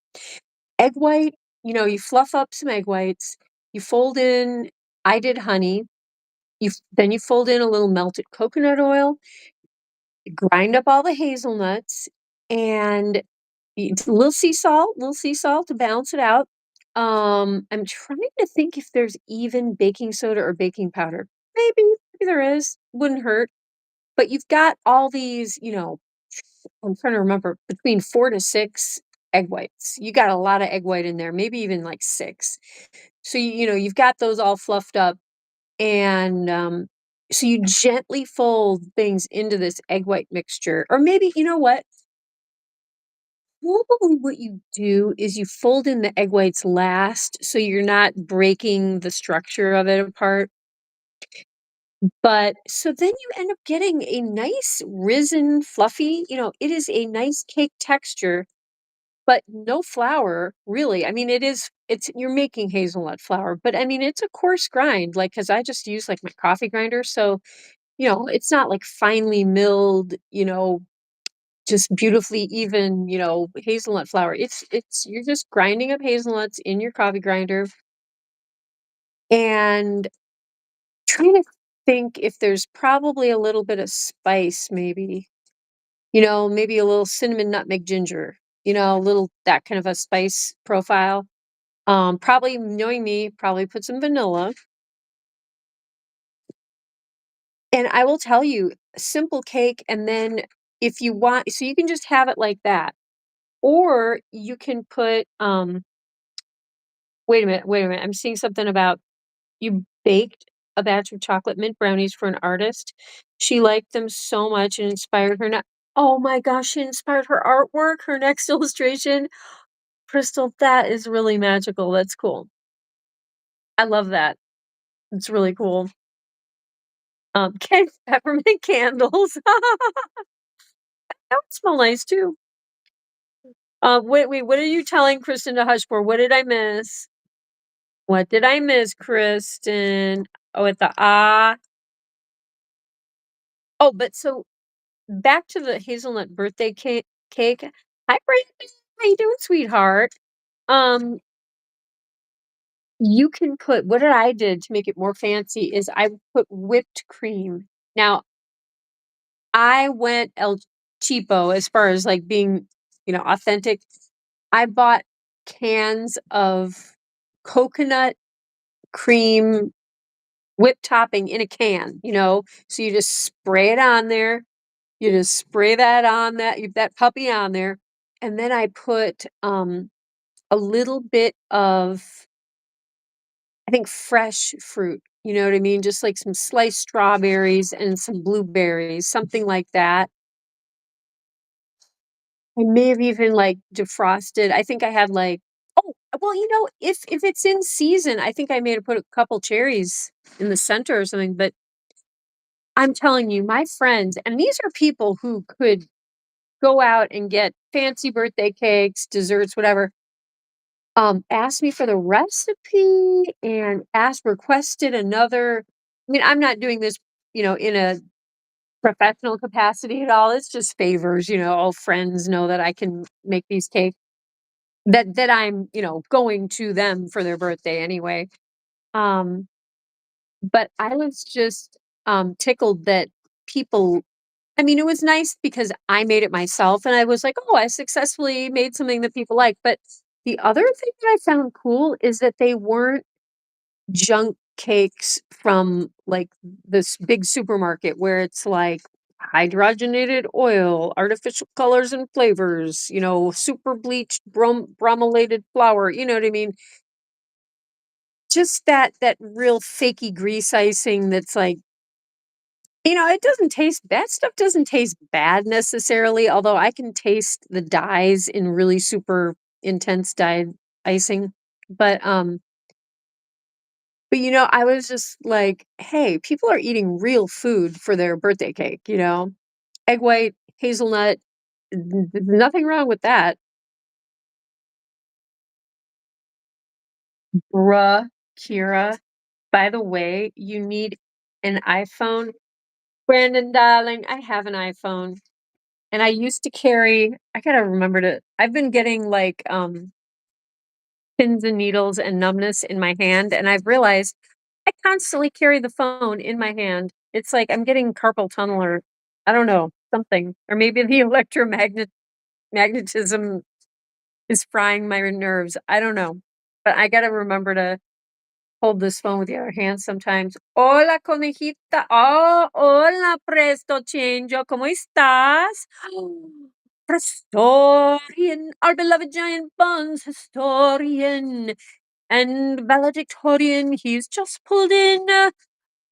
Egg white, you fluff up some egg whites, you fold in, I did honey, then you fold in a little melted coconut oil, you grind up all the hazelnuts, and little sea salt to balance it out. I'm trying to think if there's even baking soda or baking powder. Maybe there is. Wouldn't hurt. But you've got all these, I'm trying to remember, between 4 to 6 egg whites. You got a lot of egg white in there, maybe even like 6. So you've got those all fluffed up, and so you gently fold things into this egg white mixture. Or maybe, you know what? Probably what you do is you fold in the egg whites last, so you're not breaking the structure of it apart. But so then you end up getting a nice risen, fluffy, it is a nice cake texture, but no flour, really. I mean, you're making hazelnut flour, but I mean, it's a coarse grind, like, because I just use like my coffee grinder. So, it's not like finely milled, just beautifully even, hazelnut flour. It's you're just grinding up hazelnuts in your coffee grinder and trying to think if there's probably a little bit of spice maybe. Maybe a little cinnamon, nutmeg, ginger, a little that kind of a spice profile. Probably knowing me, probably put some vanilla. And I will tell you, simple cake, and then if you want, so you can just have it like that. Or you can put, wait a minute. I'm seeing something about you baked a batch of chocolate mint brownies for an artist. She liked them so much and inspired her. Oh my gosh, she inspired her artwork, her next illustration. Crystal, that is really magical. That's cool. I love that. It's really cool. Peppermint candles. That would smell nice too. Wait, what are you telling Kristen to hush for? What did I miss? What did I miss, Kristen? Oh, at the Oh, but so back to the hazelnut birthday cake. Hi, Brandon. How you doing, sweetheart? Um, you can put what I did to make it more fancy is I put whipped cream. Now, I went El Cheapo as far as like being, authentic. I bought cans of coconut cream whipped topping in a can, so you just spray it on there. You just spray that on that puppy on there. And then I put a little bit of, I think, fresh fruit. You know what I mean? Just like some sliced strawberries and some blueberries, something like that. I may have even like defrosted. I think I had like, oh, well, if it's in season, I think I may have put a couple cherries in the center or something. But I'm telling you, my friends, and these are people who could go out and get fancy birthday cakes, desserts, whatever. Asked me for the recipe and requested another. I mean, I'm not doing this, in a professional capacity at all. It's just favors, all friends know that I can make these cakes that I'm, going to them for their birthday anyway. Um, but I was just tickled that people, I mean, it was nice because I made it myself and I was like, "Oh, I successfully made something that people like." But the other thing that I found cool is that they weren't junk cakes from like this big supermarket where it's like hydrogenated oil, artificial colors and flavors, super bleached bromelated flour, you know what I mean? Just that real fakey grease icing that's like, it doesn't taste that stuff doesn't taste bad necessarily, although I can taste the dyes in really super intense dyed icing. But I was just like, hey, people are eating real food for their birthday cake. Egg white, hazelnut, nothing wrong with that. Bruh, Kira, by the way, you need an iPhone. Brandon, darling, I have an iPhone. And I used to carry, I gotta remember I've been getting like pins and needles and numbness in my hand, and I've realized I constantly carry the phone in my hand. It's like I'm getting carpal tunnel or I don't know, something. Or maybe the magnetism is frying my nerves. I don't know. But I gotta remember to hold this phone with the other hand sometimes. Hola, conejita. Oh, hola, presto chango. ¿Cómo estás? Historian, our beloved giant Bunz historian and valedictorian. He's just pulled in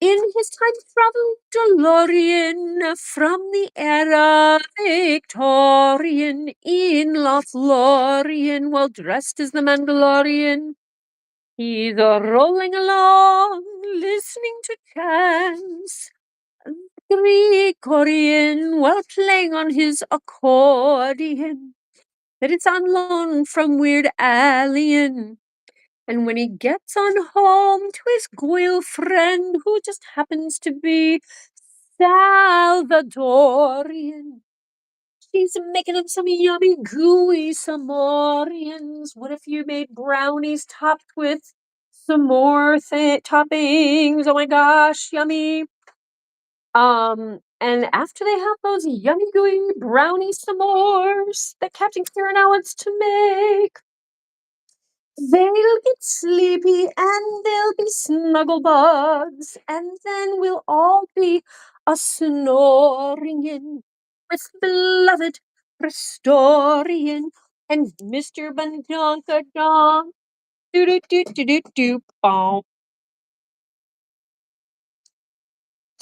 his time travel DeLorean from the era Victorian in Lothlorien, well dressed as the Mandalorian. He's rolling along, listening to chants, Gregorian, while playing on his accordion, that it's on loan from Weird Alien. And when he gets on home to his girlfriend, who just happens to be Salvadorian, She's making them some yummy, gooey s'morians. What if you made brownies topped with some more toppings? Oh my gosh, yummy. And after they have those yummy, gooey brownie s'mores that Captain Kira now wants to make, they'll get sleepy and they'll be snuggle bugs, and then we'll all be a snoring in with beloved Prestorian and Mr. Donk. Do do do do do do. Bow.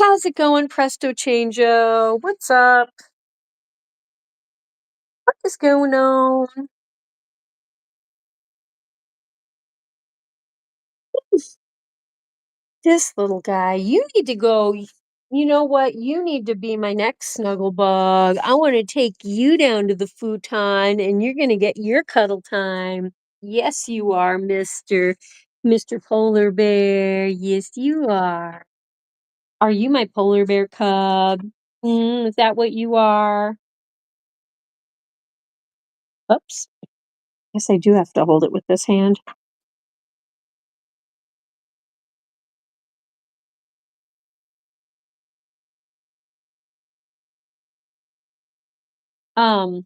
How's it going, Presto Changeo? What's up? What is going on? This little guy, you need to go. You know what? You need to be my next snuggle bug. I want to take you down to the futon and you're going to get your cuddle time. Yes, you are, Mr. Polar Bear. Yes, you are. Are you my polar bear cub? Is that what you are? Oops. Guess I do have to hold it with this hand. Um,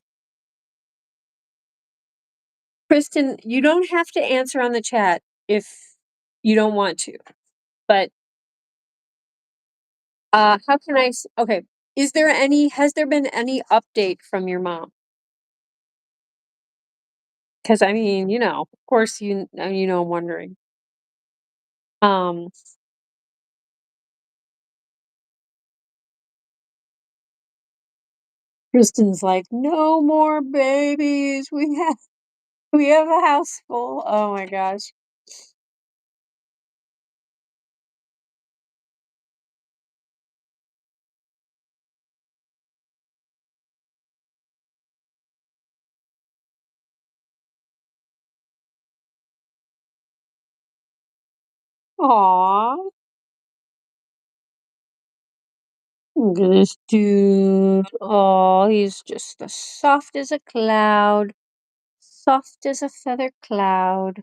Kristen, you don't have to answer on the chat if you don't want to, but how can okay, has there been any update from your mom? Because I mean, of course I'm wondering. Um, Kristen's like, no more babies. We have a house full. Oh my gosh. Aw. Look at this dude. Oh, he's just as soft as a cloud. Soft as a feather cloud.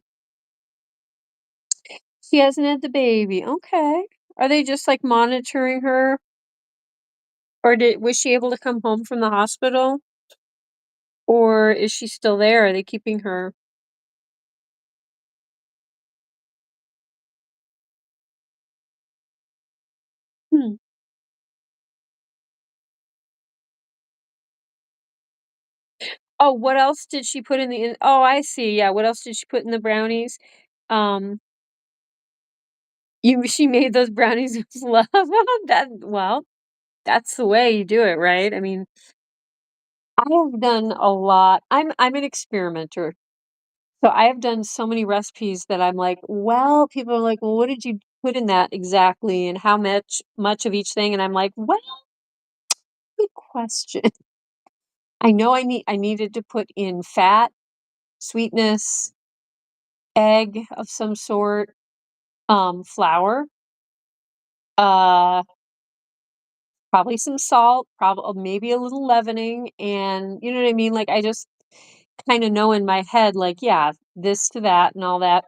She hasn't had the baby. Okay. Are they just like monitoring her? Or was she able to come home from the hospital? Or is she still there? Are they keeping her? Hmm. Oh, what else did she put in oh, I see. Yeah, what else did she put in the brownies? Um, she made those brownies with love. Well, that's the way you do it, right? I mean, I have done a lot. I'm an experimenter. So I have done so many recipes that I'm like, well, people are like, well, what did you put in that exactly and how much of each thing? And I'm like, well, good question. I know I needed to put in fat, sweetness, egg of some sort, flour, uh, probably some salt, probably maybe a little leavening, and you know what I mean? Like I just kind of know in my head, like, yeah, this to that and all that.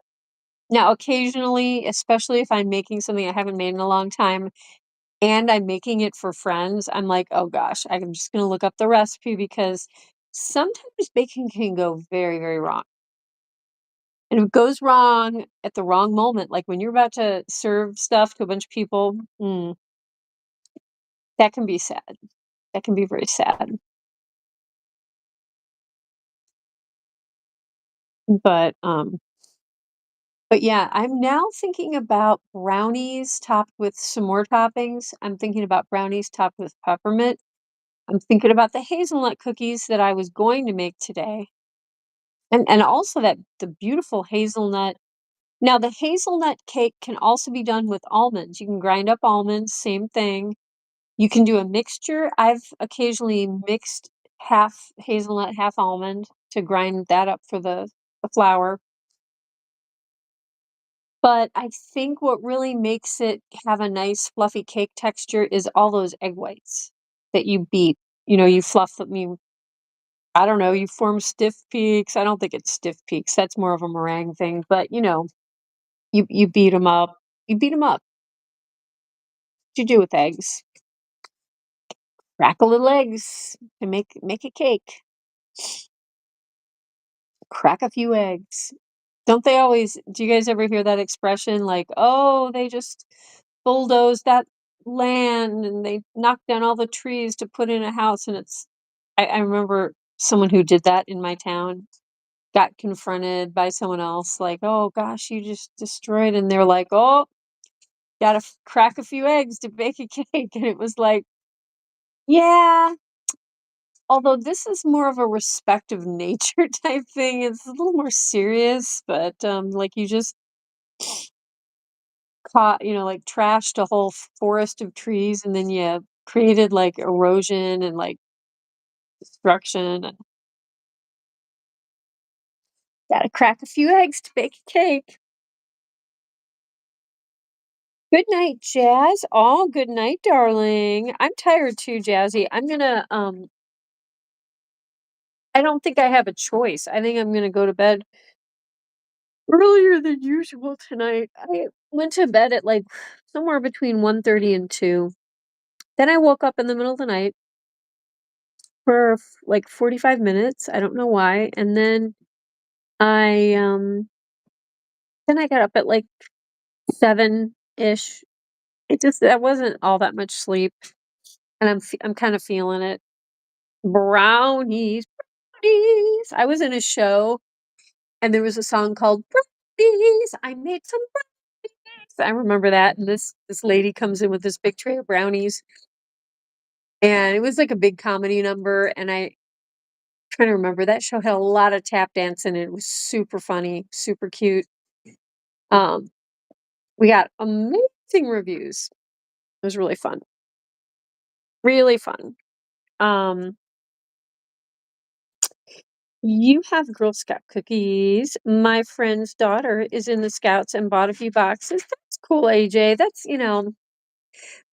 Now, occasionally, especially if I'm making something I haven't made in a long time and I'm making it for friends, I'm like, oh gosh, I'm just gonna look up the recipe because sometimes baking can go very, very wrong. And if it goes wrong at the wrong moment, like when you're about to serve stuff to a bunch of people, that can be sad. That can be very sad. But but yeah, I'm now thinking about brownies topped with some more toppings. I'm thinking about brownies topped with peppermint. I'm thinking about the hazelnut cookies that I was going to make today. And also that the beautiful hazelnut. Now the hazelnut cake can also be done with almonds. You can grind up almonds, same thing. You can do a mixture. I've occasionally mixed half hazelnut, half almond to grind that up for the flour. But I think what really makes it have a nice fluffy cake texture is all those egg whites that you beat. You fluff them, I don't know, you form stiff peaks. I don't think it's stiff peaks. That's more of a meringue thing, but you beat them up. You beat them up. What you do with eggs? Crack a little eggs and make a cake. Crack a few eggs. Don't they always do you guys ever hear that expression like, "Oh, they just bulldozed that land and they knocked down all the trees to put in a house," and I remember someone who did that in my town got confronted by someone else like, "Oh gosh, you just destroyed," and they're like, "Oh, gotta crack a few eggs to bake a cake," and it was like, yeah, although this is more of a respect of nature type thing, it's a little more serious, but, like, you just like, trashed a whole forest of trees, and then you created, like, erosion and, like, destruction, and gotta crack a few eggs to bake a cake. Good night, Jazz. Oh, good night, darling. I'm tired too, Jazzy. I don't think I have a choice. I think I'm gonna go to bed earlier than usual tonight. I went to bed at like somewhere between 1:30 and 2. Then I woke up in the middle of the night for like 45 minutes. I don't know why. And I then I got up at like 7-ish. It just that wasn't all that much sleep, and I'm kind of feeling it. Brownies, brownies. I was in a show and there was a song called Brownies. I made some brownies. I remember that. And this lady comes in with this big tray of brownies. And it was like a big comedy number. And I trying to remember that show had a lot of tap dance and it was super funny, super cute. Um, we got amazing reviews. It was really fun. Really fun. Um, you have Girl Scout cookies. My friend's daughter is in the Scouts and bought a few boxes. That's cool, AJ.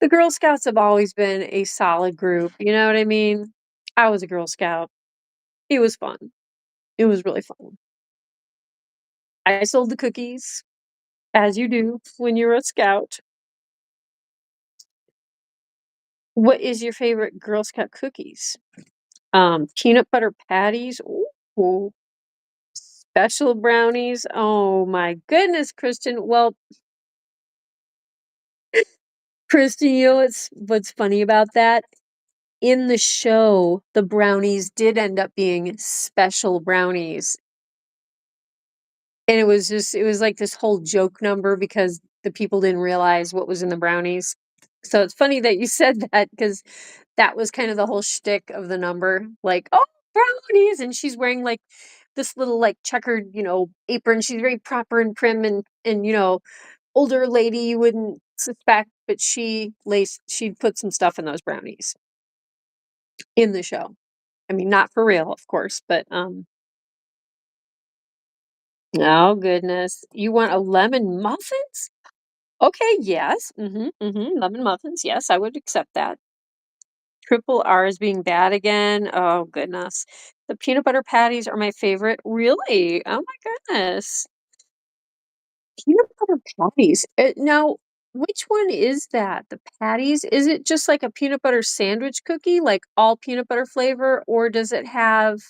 The Girl Scouts have always been a solid group. You know what I mean? I was a Girl Scout. It was fun. It was really fun. I sold the cookies, as you do when you're a scout. What is your favorite Girl Scout cookies? Peanut butter patties. Ooh, special brownies. Oh my goodness, Kristen. Well, Kristen, you know what's funny about that? In the show, the brownies did end up being special brownies. And it was like this whole joke number because the people didn't realize what was in the brownies. So it's funny that you said that because that was kind of the whole shtick of the number. Like, oh, brownies. And she's wearing like this little like checkered, apron. She's very proper and prim and older lady you wouldn't suspect, but she'd put some stuff in those brownies in the show. I mean, not for real, of course, but oh goodness. You want a lemon muffins? Okay, yes. Lemon muffins. Yes, I would accept that. Triple R is being bad again. Oh goodness. The peanut butter patties are my favorite. Really? Oh my goodness. Peanut butter patties. Now, which one is that? The patties? Is it just like a peanut butter sandwich cookie, like all peanut butter flavor, or does it have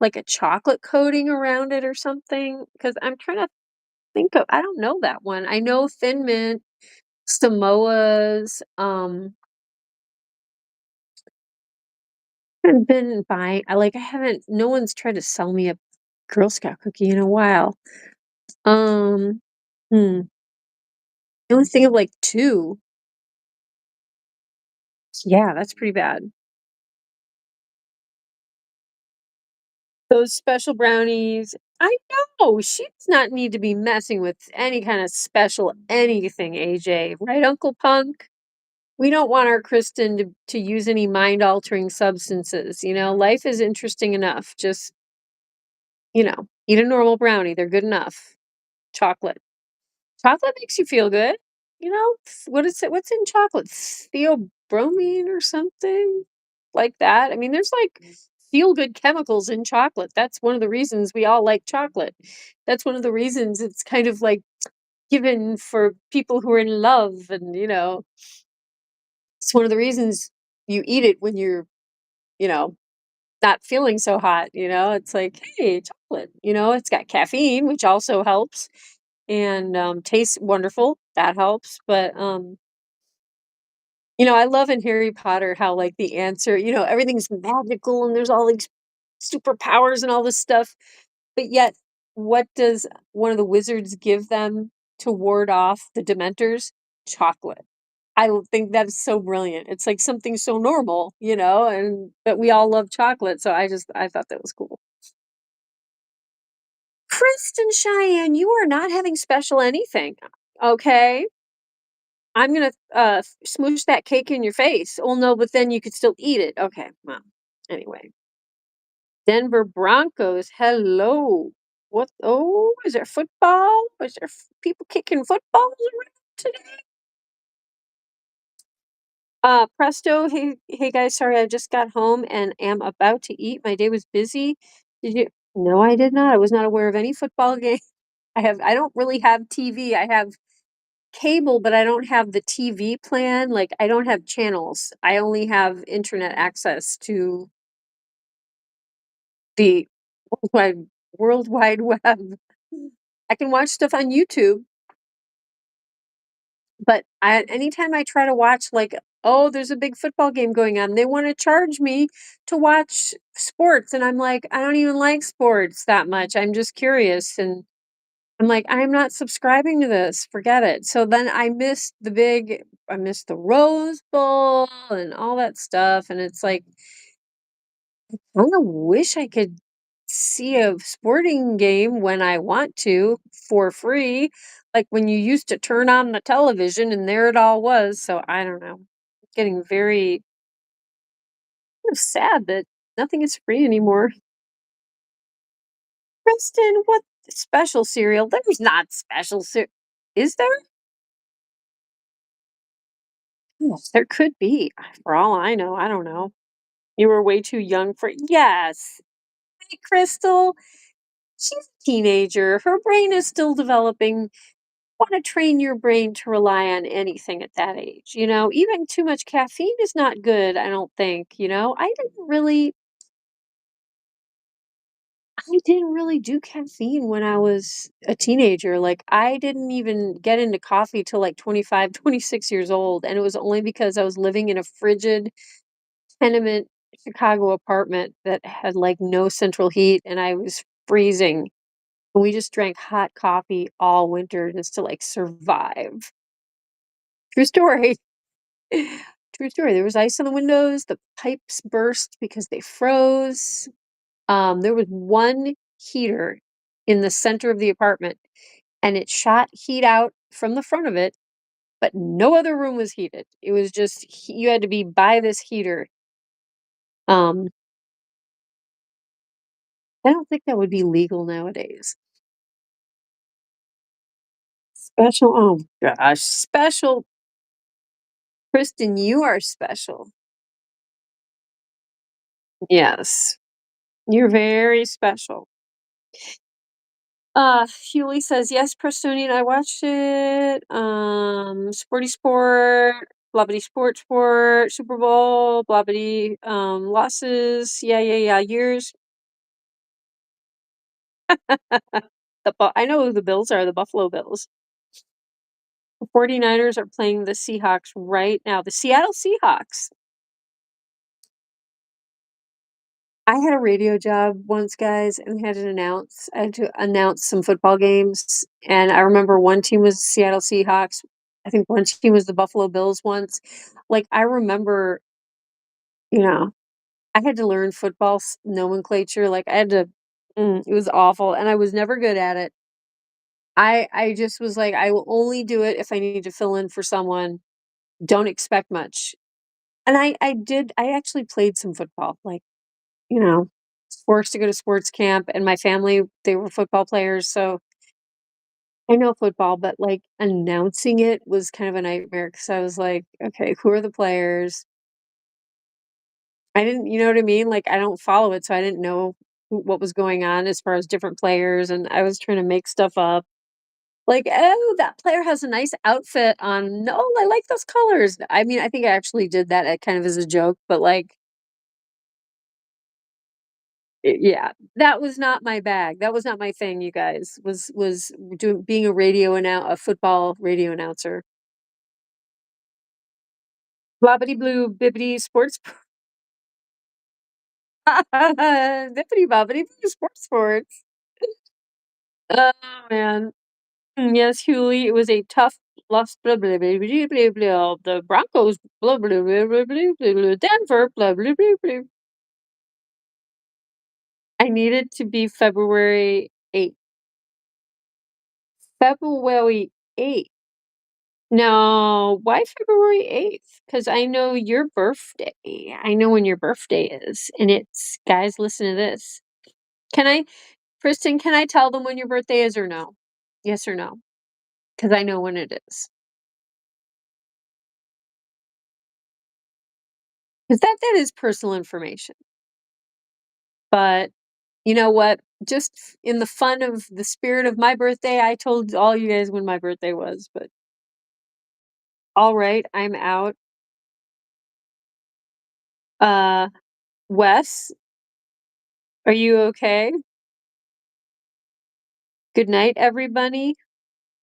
like a chocolate coating around it or something? Because I'm trying to think of, I don't know that one. I know Thin Mint, Samoa's, haven't been buying I haven't no one's tried to sell me a Girl Scout cookie in a while. Um, hmm, I only think of like 2. Yeah, that's pretty bad. Those special brownies, I know, she does not need to be messing with any kind of special anything, AJ, right, Uncle Punk? We don't want our Kristen to use any mind-altering substances, life is interesting enough, just, eat a normal brownie, they're good enough. Chocolate. Chocolate makes you feel good, what is it what's in chocolate? Theobromine or something like that? I mean, there's, like, feel-good chemicals in chocolate. That's one of the reasons we all like chocolate. That's one of the reasons it's kind of, like, given for people who are in love and, it's one of the reasons you eat it when you're, you know, not feeling so hot, It's like, "Hey, chocolate," It's got caffeine, which also helps, and, tastes wonderful, that helps, but, I love in Harry Potter how, like, the answer everything's magical and there's all these superpowers and all this stuff, but yet, what does one of the wizards give them to ward off the Dementors? Chocolate. Think that's so brilliant. It's like something so normal, and but we all love chocolate, so I thought that was cool. Kristen Cheyenne, you are not having special anything, okay? I'm gonna, smoosh that cake in your face. Oh, no, but then you could still eat it. Okay, well, anyway. Denver Broncos, hello. What is there football? Is there people kicking footballs around today? Presto, hey guys, sorry, I just got home and am about to eat. My day was busy. Did you? No, I did not. I was not aware of any football game. I don't really have TV. I have cable, but I don't have the TV plan. Like, I don't have channels. I only have internet access to the wide World Wide Web. I can watch stuff on YouTube, but anytime I try to watch, like, oh, there's a big football game going on, they want to charge me to watch sports, and I'm like, I don't even like sports that much. I'm just curious, and I'm like, I'm not subscribing to this. Forget it. So then I missed the Rose Bowl and all that stuff, and it's like, I kinda wish I could see a sporting game when I want to for free, like when you used to turn on the television and there it all was, so I don't know. Getting very sad that nothing is free anymore. Kristen, what special cereal? There's not special is there? Yes, there could be. For all I know, I don't know. You were way too young for yes. Hey, Crystal. She's a teenager. Her brain is still developing. Want to train your brain to rely on anything at that age. Even too much caffeine is not good, I don't think. I didn't really do caffeine when I was a teenager. Like, I didn't even get into coffee till like 25, 26 years old. And it was only because I was living in a frigid tenement Chicago apartment that had like no central heat and I was freezing. And we just drank hot coffee all winter just to like survive. True story. True story. There was ice on the windows, the pipes burst because they froze. There was one heater in the center of the apartment and it shot heat out from the front of it, but no other room was heated. It was just you had to be by this heater. Um, I don't think that would be legal nowadays. Special, oh gosh, special. Kristen, you are special. Yes, you're very special. Hewley says, "Yes, Prestonian, I watched it. Sporty Sport, Blobbity Sport, Super Bowl, Blobbity, losses. Yeah, yeah, yeah. Years. I know who the Bills are, the Buffalo Bills. The 49ers are playing the Seahawks right now. The Seattle Seahawks. I had a radio job once, guys, and I had to announce some football games, and I remember one team was the Seattle Seahawks. I think one team was the Buffalo Bills once. Like, I remember, you know, I had to learn football nomenclature. Like, I had to it was awful, and I was never good at it. I just was like, I will only do it if I need to fill in for someone. Don't expect much. And I actually played some football, like, you know, forced to go to sports camp, and my family, they were football players, so I know football, but, like, announcing it was kind of a nightmare because I was like, "Okay, who are the players?" I didn't you know what I mean? Like, I don't follow it, so I didn't know what was going on as far as different players, and I was trying to make stuff up. Like, "Oh, that player has a nice outfit on. No, I like those colors." I mean, I think I actually did that, kind of as a joke, but, like, yeah, that was not my bag. That was not my thing, you guys, was doing being a football radio announcer. Blobbity blue bibbity sports bippity bobbity boo sports. Oh, man. Yes, Huey, it was a tough loss, blah, blah, blah, blah, blah, blah. The Broncos, blah, blah, blah, blah, blah, blah, blah. Denver, blah, blah, blah, blah. I need it to be February 8th. February 8th. No, why February 8th? Because I know your birthday. I know when your birthday is, and it's guys, listen to this. Can I Kristen, can I tell them when your birthday is or no? Yes or no? Because I know when it is. Because that is personal information. But you know what? Just in the fun of the spirit of my birthday, I told all you guys when my birthday was, but all right, I'm out. Uh, Wes, are you okay? Good night, everybody.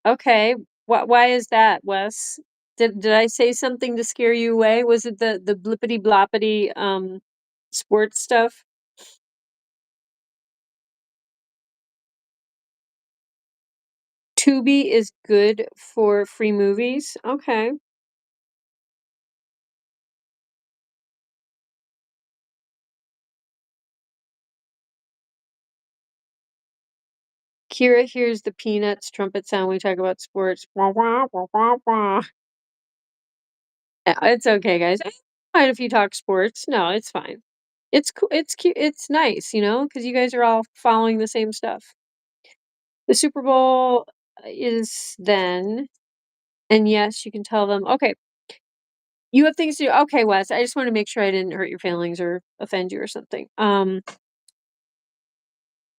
Okay. Why is that, Wes? Did I say something to scare you away? Was it the blippity bloppity sports stuff? Tubi is good for free movies. Okay. Kira hears the peanuts trumpet sound when we talk about sports. Wah, wah, wah, wah, wah. It's okay, guys. It's fine if you talk sports. No, it's fine. It's cool. It's cute. It's nice, because you guys are all following the same stuff. The Super Bowl is then, and yes, you can tell them, okay, you have things to do. Okay, Wes, I just want to make sure I didn't hurt your feelings or offend you or something.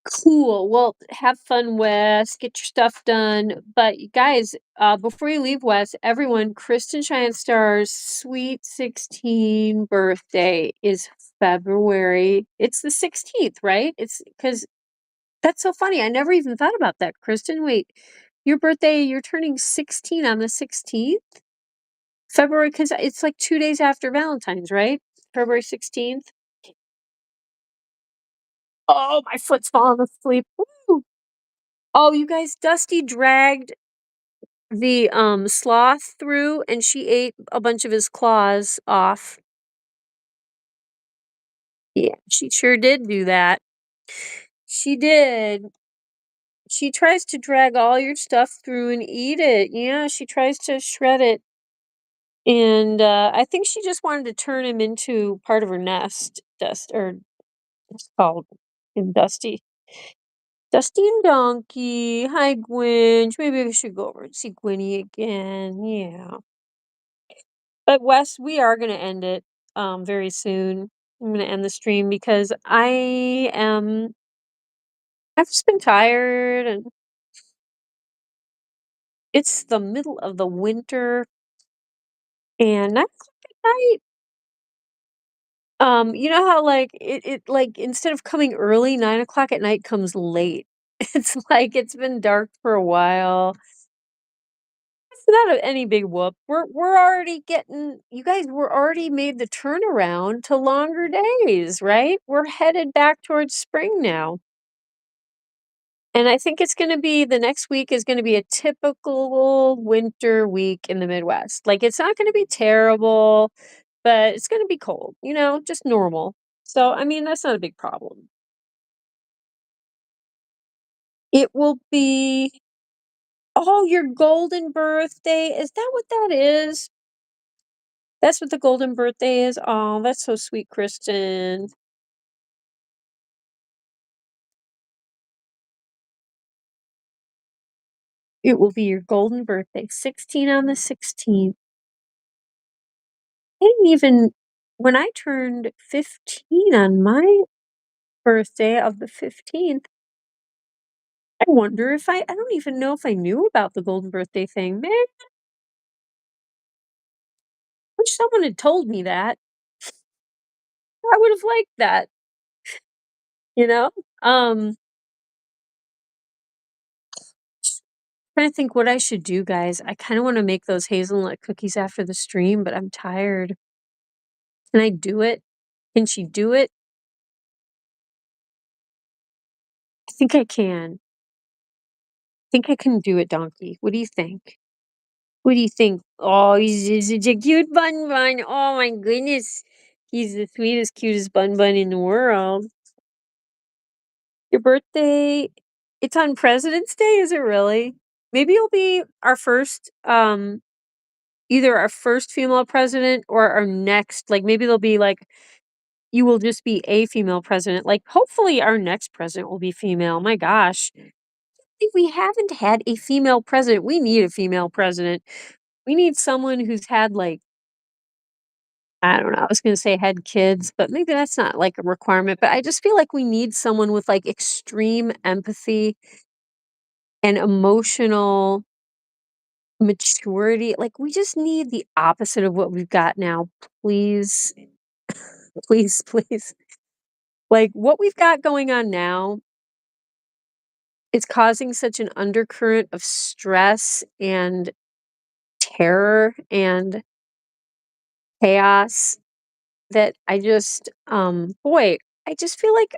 Cool. Well, have fun, Wes. Get your stuff done. But guys, before you leave, Wes, everyone, Kristen Cheyenne Star's Sweet 16 birthday is February. It's the 16th, right? It's because that's so funny. I never even thought about that, Kristen. Wait, your birthday, you're turning 16 on the 16th? February, because it's like 2 days after Valentine's, right? February 16th. Oh, my foot's falling asleep. Woo. Oh, you guys, Dusty dragged the sloth through and she ate a bunch of his claws off. Yeah, she sure did do that. She did. She tries to drag all your stuff through and eat it. Yeah, she tries to shred it. And I think she just wanted to turn him into part of her nest. Or it's called Dusty. Dusty and Donkey. Hi, Gwen. Maybe we should go over and see Gwynnie again. Yeah. But Wes, we are gonna end it very soon. I'm gonna end the stream because I've just been tired and it's the middle of the winter and 9 o'clock at night. You know how like it like instead of coming early, 9 o'clock at night comes late. It's like it's been dark for a while. It's not any big whoop. We're already getting you guys, we're already made the turnaround to longer days, right? We're headed back towards spring now. And I think it's gonna be the next week is gonna be a typical winter week in the Midwest. Like, it's not gonna be terrible, but it's gonna be cold, just normal. So, I mean, that's not a big problem. It will be Oh, your golden birthday. Is that what that is? That's what the golden birthday is? Oh, that's so sweet, Kristen. It will be your golden birthday, 16 on the 16th. I didn't even when I turned 15 on my birthday of the 15th, I wonder if I don't even know if I knew about the golden birthday thing. Man, wish someone had told me that. I would have liked that, you know? Um, Trying to think what I should do, guys. I kind of want to make those hazelnut cookies after the stream, but I'm tired. Can I do it? Can she do it? I think I can. I think I can do it, Donkey. What do you think? What do you think? Oh, he's such a cute bun bun. Oh my goodness. He's the sweetest, cutest bun bun in the world. Your birthday, it's on President's Day, is it really? Maybe you'll be our first, either our first female president or our next, like maybe they'll be like, you will just be a female president. Like, hopefully our next president will be female. My gosh. Think we haven't had a female president. We need a female president. We need someone who's had like, I don't know, I was gonna say had kids, but maybe that's not like a requirement. But I just feel like we need someone with like extreme empathy and emotional maturity. Like we just need the opposite of what we've got now. Please, please, please. Like what we've got going on now is causing such an undercurrent of stress and terror and chaos that I just, boy, I just feel like,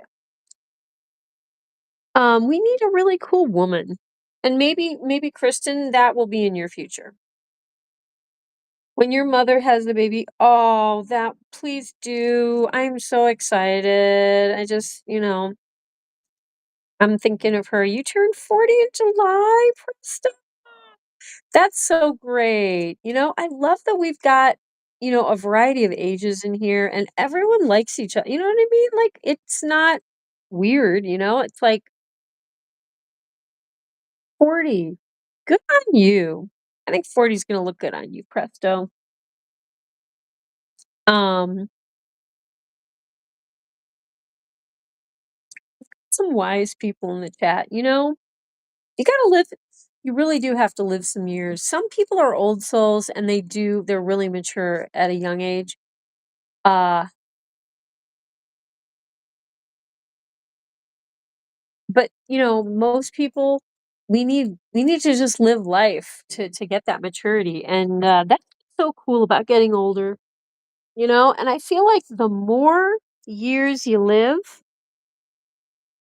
we need a really cool woman. And maybe Kristen, that will be in your future. When your mother has the baby, oh, that please do. I'm so excited. I just, I'm thinking of her. You turned 40 in July, Kristen. That's so great. I love that we've got, a variety of ages in here and everyone likes each other. You know what I mean? Like it's not weird, It's like 40. Good on you. I think 40 is gonna look good on you, presto. Um, some wise people in the chat, you gotta live you really do have to live some years. Some people are old souls and they're really mature at a young age. Uh But, most people, we need to just live life to get that maturity, and, that's so cool about getting older, and I feel like the more years you live,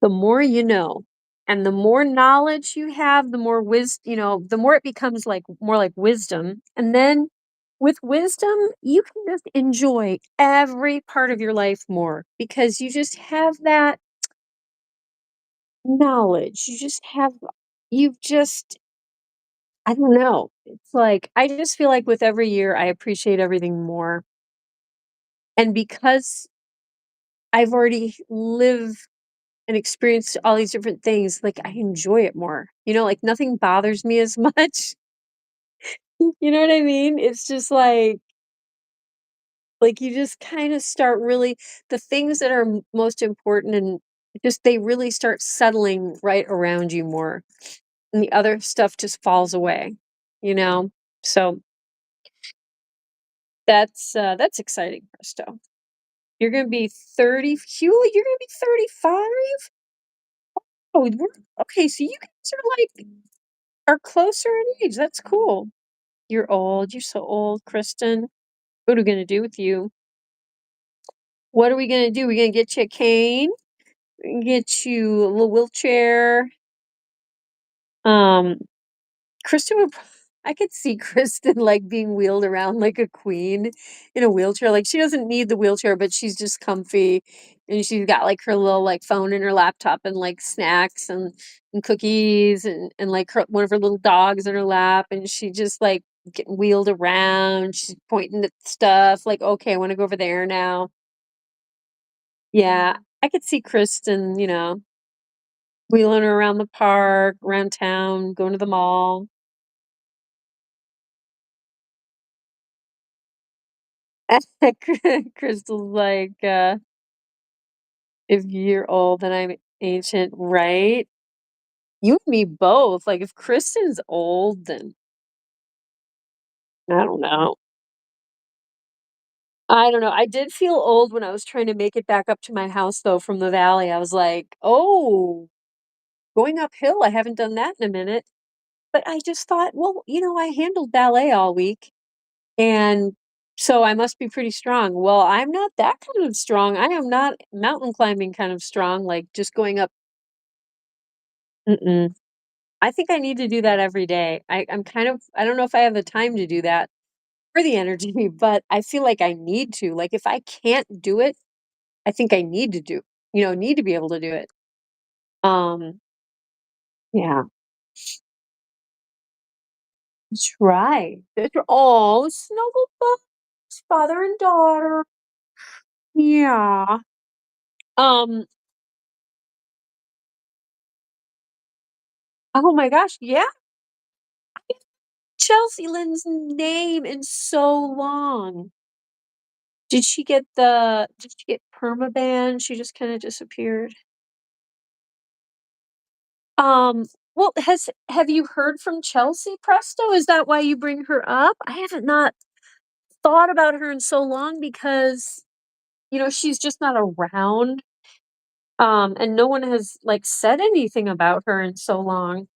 the more you know, and the more knowledge you have, the more the more it becomes like more like wisdom, and then with wisdom, you can just enjoy every part of your life more because you just have that knowledge. You've just I don't know. It's like I just feel like with every year I appreciate everything more. And because I've already lived and experienced all these different things, like I enjoy it more. Like nothing bothers me as much. You know what I mean? It's just like you just kind of start really the things that are most important and just they really start settling right around you more. And the other stuff just falls away, you know? So that's exciting, Presto. You're gonna be 30 Huey, you're gonna be 35? Oh, okay, so you guys are closer in age. That's cool. You're old. You're so old, Kristen. What are we gonna do with you? What are we gonna do? We gonna get you a cane? We can get you a little wheelchair. Um, Kristen would I could see Kristen, like, being wheeled around like a queen in a wheelchair, like, she doesn't need the wheelchair, but she's just comfy, and she's got, like, her little, like, phone and her laptop and, like, snacks and cookies and, like, one of her little dogs in her lap, and she just, like, getting wheeled around, she's pointing at stuff, like, "Okay, I wanna go over there now." Yeah, I could see Kristen, wheeling her around the park, around town, going to the mall. Crystal's like, if you're old, then I'm ancient, right? You and me both. Like, if Kristen's old, then I don't know. I don't know. I did feel old when I was trying to make it back up to my house, though, from the valley. I was like, "Oh, going uphill, I haven't done that in a minute." But I just thought, "Well, I handled ballet all week, and so I must be pretty strong." Well, I'm not that kind of strong. I am not mountain climbing kind of strong, like, just going up. Mm-mm. I think I need to do that every day. I don't know if I have the time to do that or the energy, but I feel like I need to. Like, if I can't do it, I think I need to be able to do it. Um, yeah, that's right. Oh, snuggle bugs, father and daughter. Yeah. Um, oh my gosh, yeah. Chelsea Lynn's name in so long. Did she get permaban? She just kind of disappeared. Um, well, have you heard from Chelsea Presto? Is that why you bring her up? I haven't not thought about her in so long because, she's just not around. And no one has like said anything about her in so long.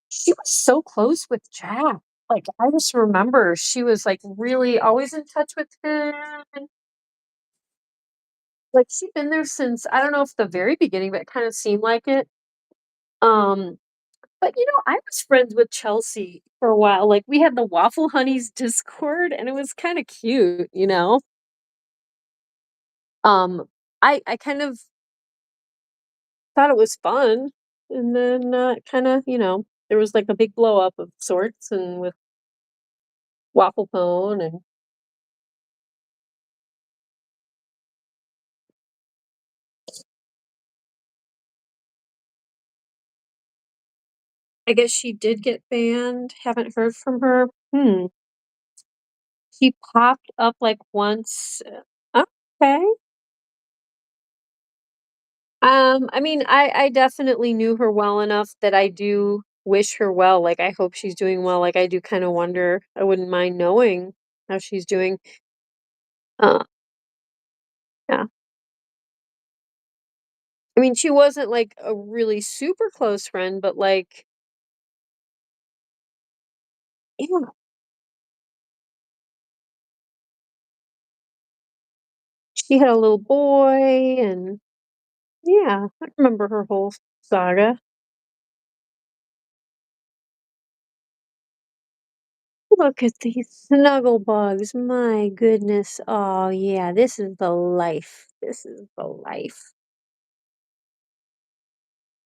She was so close with Jack. Like I just remember she was like really always in touch with him. And, like she'd been there since I don't know if the very beginning, but it kind of seemed like it. Um, But, I was friends with Chelsea for a while, like, we had the Waffle Honeys Discord, and it was kinda cute, you know? I kind of thought it was fun, and then, kinda, there was, like, a big blow up of sorts and with Waffle Cone, and I guess she did get banned, haven't heard from her. She popped up, like, once. Okay. I mean, I definitely knew her well enough that I do wish her well, like, I hope she's doing well, like, I do kinda wonder I wouldn't mind knowing how she's doing. Uh, yeah. I mean, she wasn't, like, a really super close friend, but, like, yeah, she had a little boy, and yeah, I remember her whole saga. Look at these snuggle bugs, my goodness. Oh, yeah, this is the life. This is the life.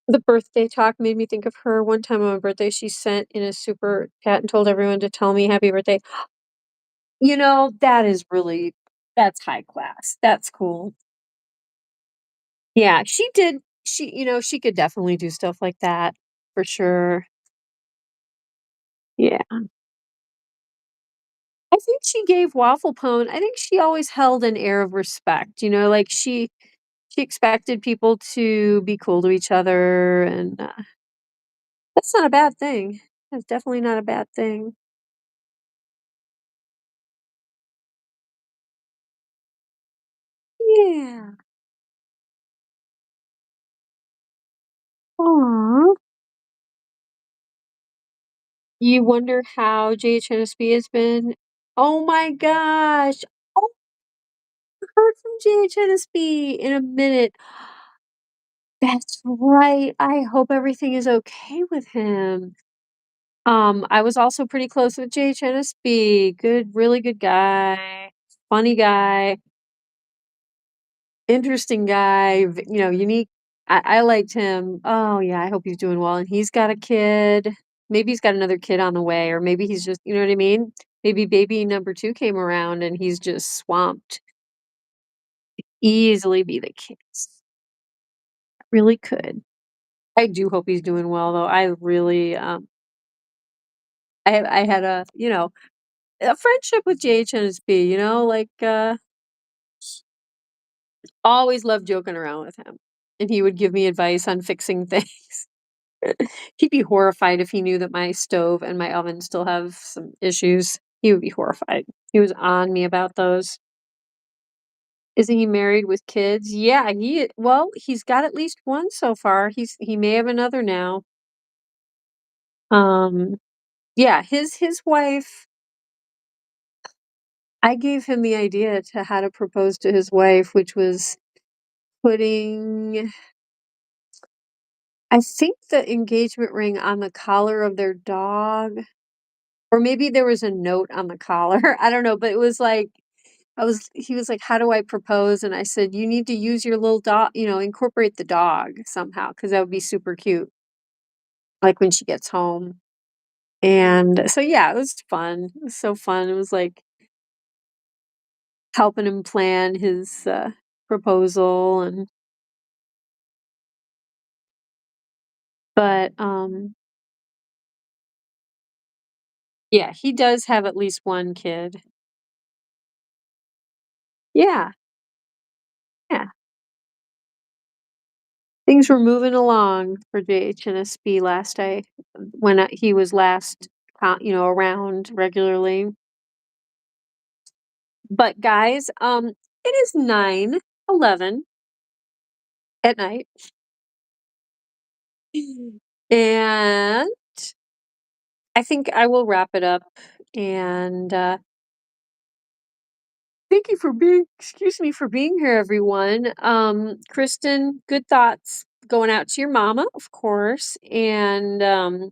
The birthday talk made me think of her. One time on my birthday, she sent in a super chat and told everyone to tell me happy birthday. That is really that's high class. That's cool. Yeah, she did. She could definitely do stuff like that for sure. Yeah. I think she gave Waffle Pone, I think she always held an air of respect, like she expected people to be cool to each other, and that's not a bad thing. That's definitely not a bad thing. Yeah. Aw. You wonder how JHNSB has been? Oh my gosh. Oh, I heard from JHNSB in a minute. That's right. I hope everything is okay with him. I was also pretty close with JHNSB. Good, really good guy, funny guy, interesting guy, unique. I liked him. Oh yeah, I hope he's doing well. And he's got a kid. Maybe he's got another kid on the way, or maybe he's just, you know what I mean? Maybe baby number two came around and he's just swamped. Easily be the case. Really could. I do hope he's doing well though. I really I had a a friendship with JHNSB, you know, like, always loved joking around with him, and he would give me advice on fixing things. He'd be horrified if he knew that my stove and my oven still have some issues. He would be horrified. He was on me about those. Isn't he married with kids? Yeah, he's got at least one so far. He may have another now. Um, yeah, his wife, I gave him the idea to how to propose to his wife, which was putting, I think, the engagement ring on the collar of their dog, or maybe there was a note on the collar. I don't know, but it was like he was like, "How do I propose?" And I said, "You need to use your little dog, incorporate the dog somehow, because that would be super cute, like when she gets home." And so yeah, it was fun. It was so fun. It was like helping him plan his proposal, and but yeah, he does have at least one kid. Yeah, yeah. Things were moving along for JHNSB last I when he was last around regularly. But guys, it is 9:11 at night. And I think I will wrap it up, and thank you for being here, everyone. Kristen, good thoughts going out to your mama, of course. And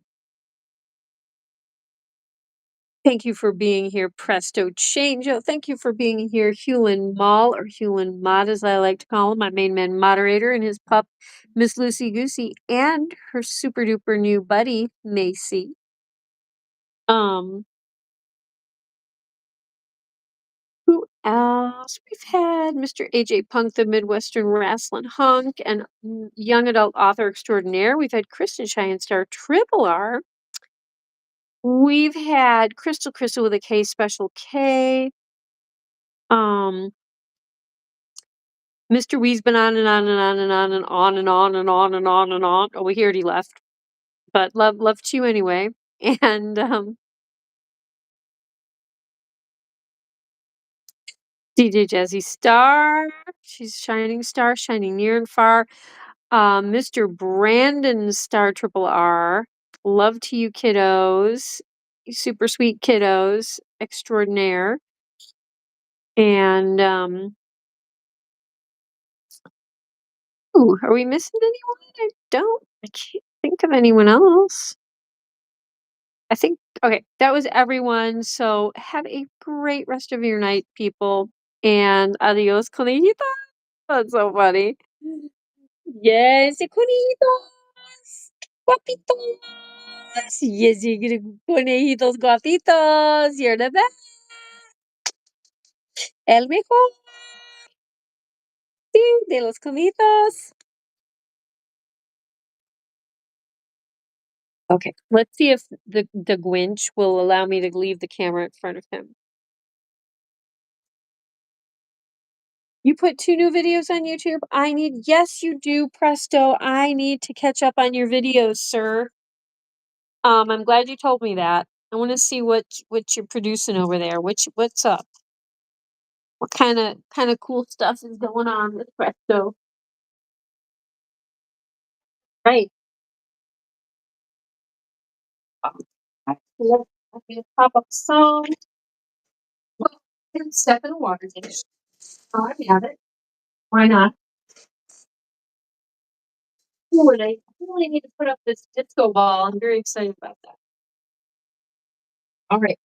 thank you for being here, Presto Chango. Thank you for being here, Hewlin Mall, or Hewlin Mod, as I like to call him, my main man moderator, and his pup, Miss Lucy Goosey, and her super duper new buddy, Macy. Um, who else? We've had Mr. AJ Punk, the Midwestern Wrestling Hunk, and young adult author extraordinaire. We've had Kristen Cheyenne Star Triple R. We've had Crystal with a K, Special K. Mr. Wee's been on and on and on and on and on and on and on and on and on. Oh, he already left, but love to you anyway. And DJ Jazzy Star, she's shining star, shining near and far. Mr. Brandon Star Triple R, love to you kiddos, super sweet kiddos, extraordinaire. And ooh, are we missing anyone? I can't think of anyone else. I think okay, that was everyone. So have a great rest of your night, people. And adios, conejita. That's so funny. Yes, conejitos. Guapitos. Yes, you get conejitos guapitos. You're the best. El mejor. Sí, de los conejitos. Okay, let's see if the Grinch will allow me to leave the camera in front of him. You put 2 new videos on YouTube? Yes, you do, Presto. I need to catch up on your videos, sir. I'm glad you told me that. I want to see what you're producing over there. What's up? What kind of cool stuff is going on with Presto? Right. Let me pop up a song. Well, and step in the water dish. Oh, I have it. Why not? Ooh, and I really need to put up this disco ball. I'm very excited about that. All right.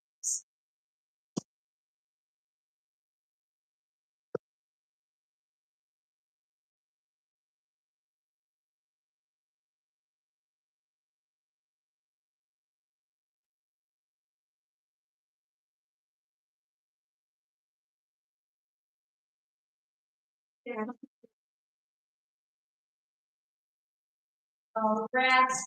Yeah. Rats.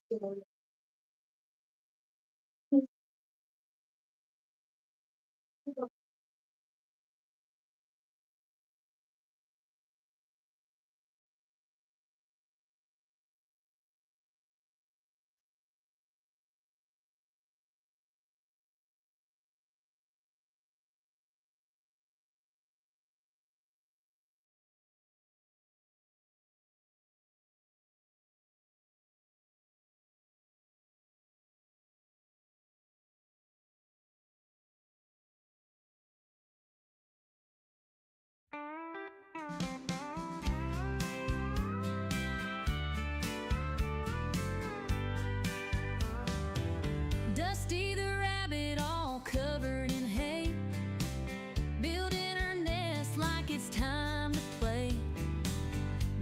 time to play.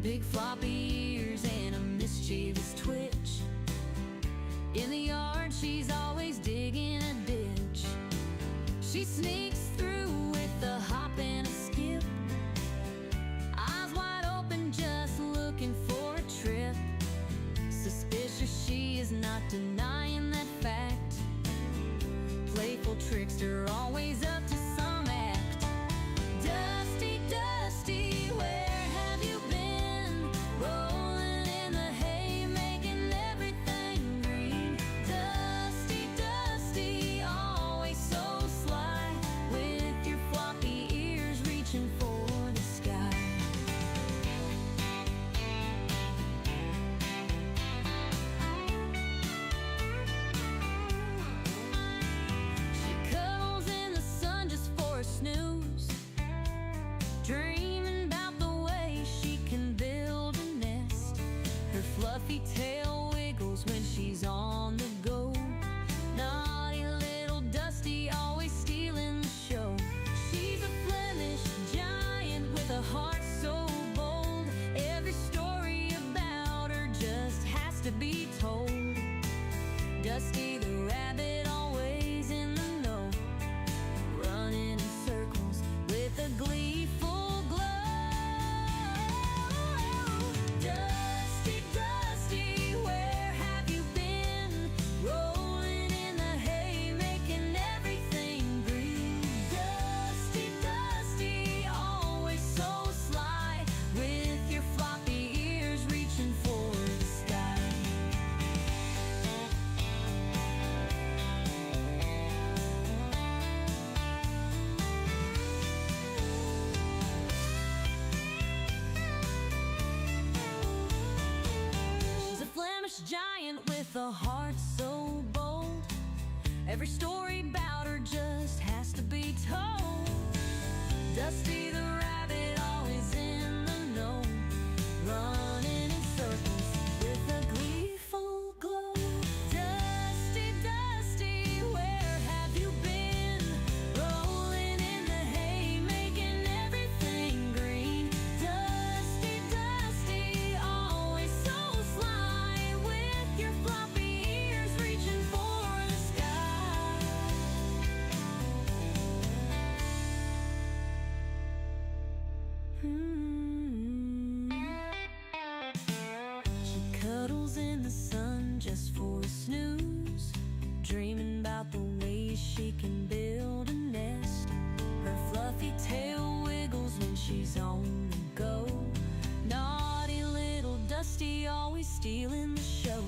Big floppy ears and a mischievous twitch. In the yard, she's always digging a ditch. She sneaks through with a hop and a skip, eyes wide open, just looking for a trip. Suspicious, she is not denying that fact. Playful trickster, always up to some act. Dusty, Dusty, where have you been? Rolling in the hay, making everything green. Dusty, Dusty, always so sly, with your floppy ears reaching for the sky. She cuddles in the sun just for a snooze, dreaming about the way she can build a nest. Her fluffy tail wiggles when she's on the go. Naughty little Dusty, always stealing the show. She's a Flemish giant with a heart so bold. Every story about her just has to be told. Dusty the rabbit, always in the know, running in circles with a gleeful glow. Dusty, Dusty, where have you been? Rolling in the hay, making everything green. Dusty, Dusty, always so sly, with your floppy ears reaching for the sky. She's a Flemish giant with a heart so bold. Every story about her just has to be told. Dusty the rabbit, always in the know, running in circles with a gleeful glow. Dusty, Dusty, where have you been? Rolling in the hay, making everything green. Dusty, Dusty, always so sly, with your floppy ears reaching for the sky. She cuddles in the sun just for a snooze, dreaming about the ways she can build a nest. Her fluffy tail wiggles when she's on the go. Naughty little Dusty, always stealing the show.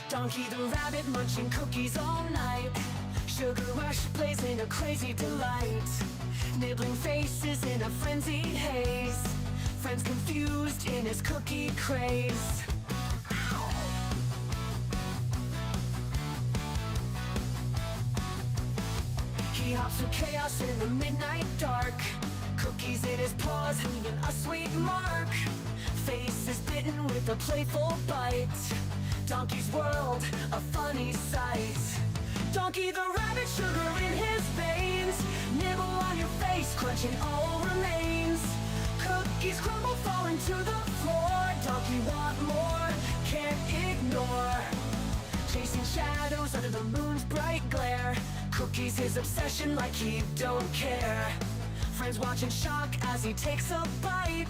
Donkey the rabbit munching cookies all night. Sugar rush blazing a crazy delight. Nibbling faces in a frenzied haze. Friends confused in his cookie craze. He hops through chaos in the midnight dark. Cookies in his paws, leaving a sweet mark. Face is bitten with a playful bite. Donkey's world, a funny sight. Donkey the rabbit, sugar in his veins. Nibble on your face, crunching all remains. Cookies crumble, falling to the floor. Donkey want more, can't ignore. Chasing shadows under the moon's bright glare. Cookies his obsession, like he don't care. Friends watch in shock as he takes a bite.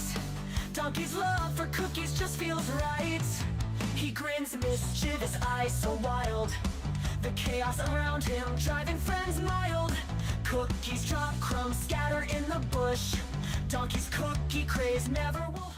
Donkey's love for cookies just feels right. He grins, mischievous eyes so wild. The chaos around him driving friends mild. Cookies drop, crumbs scatter in the bush. Donkey's cookie craze never will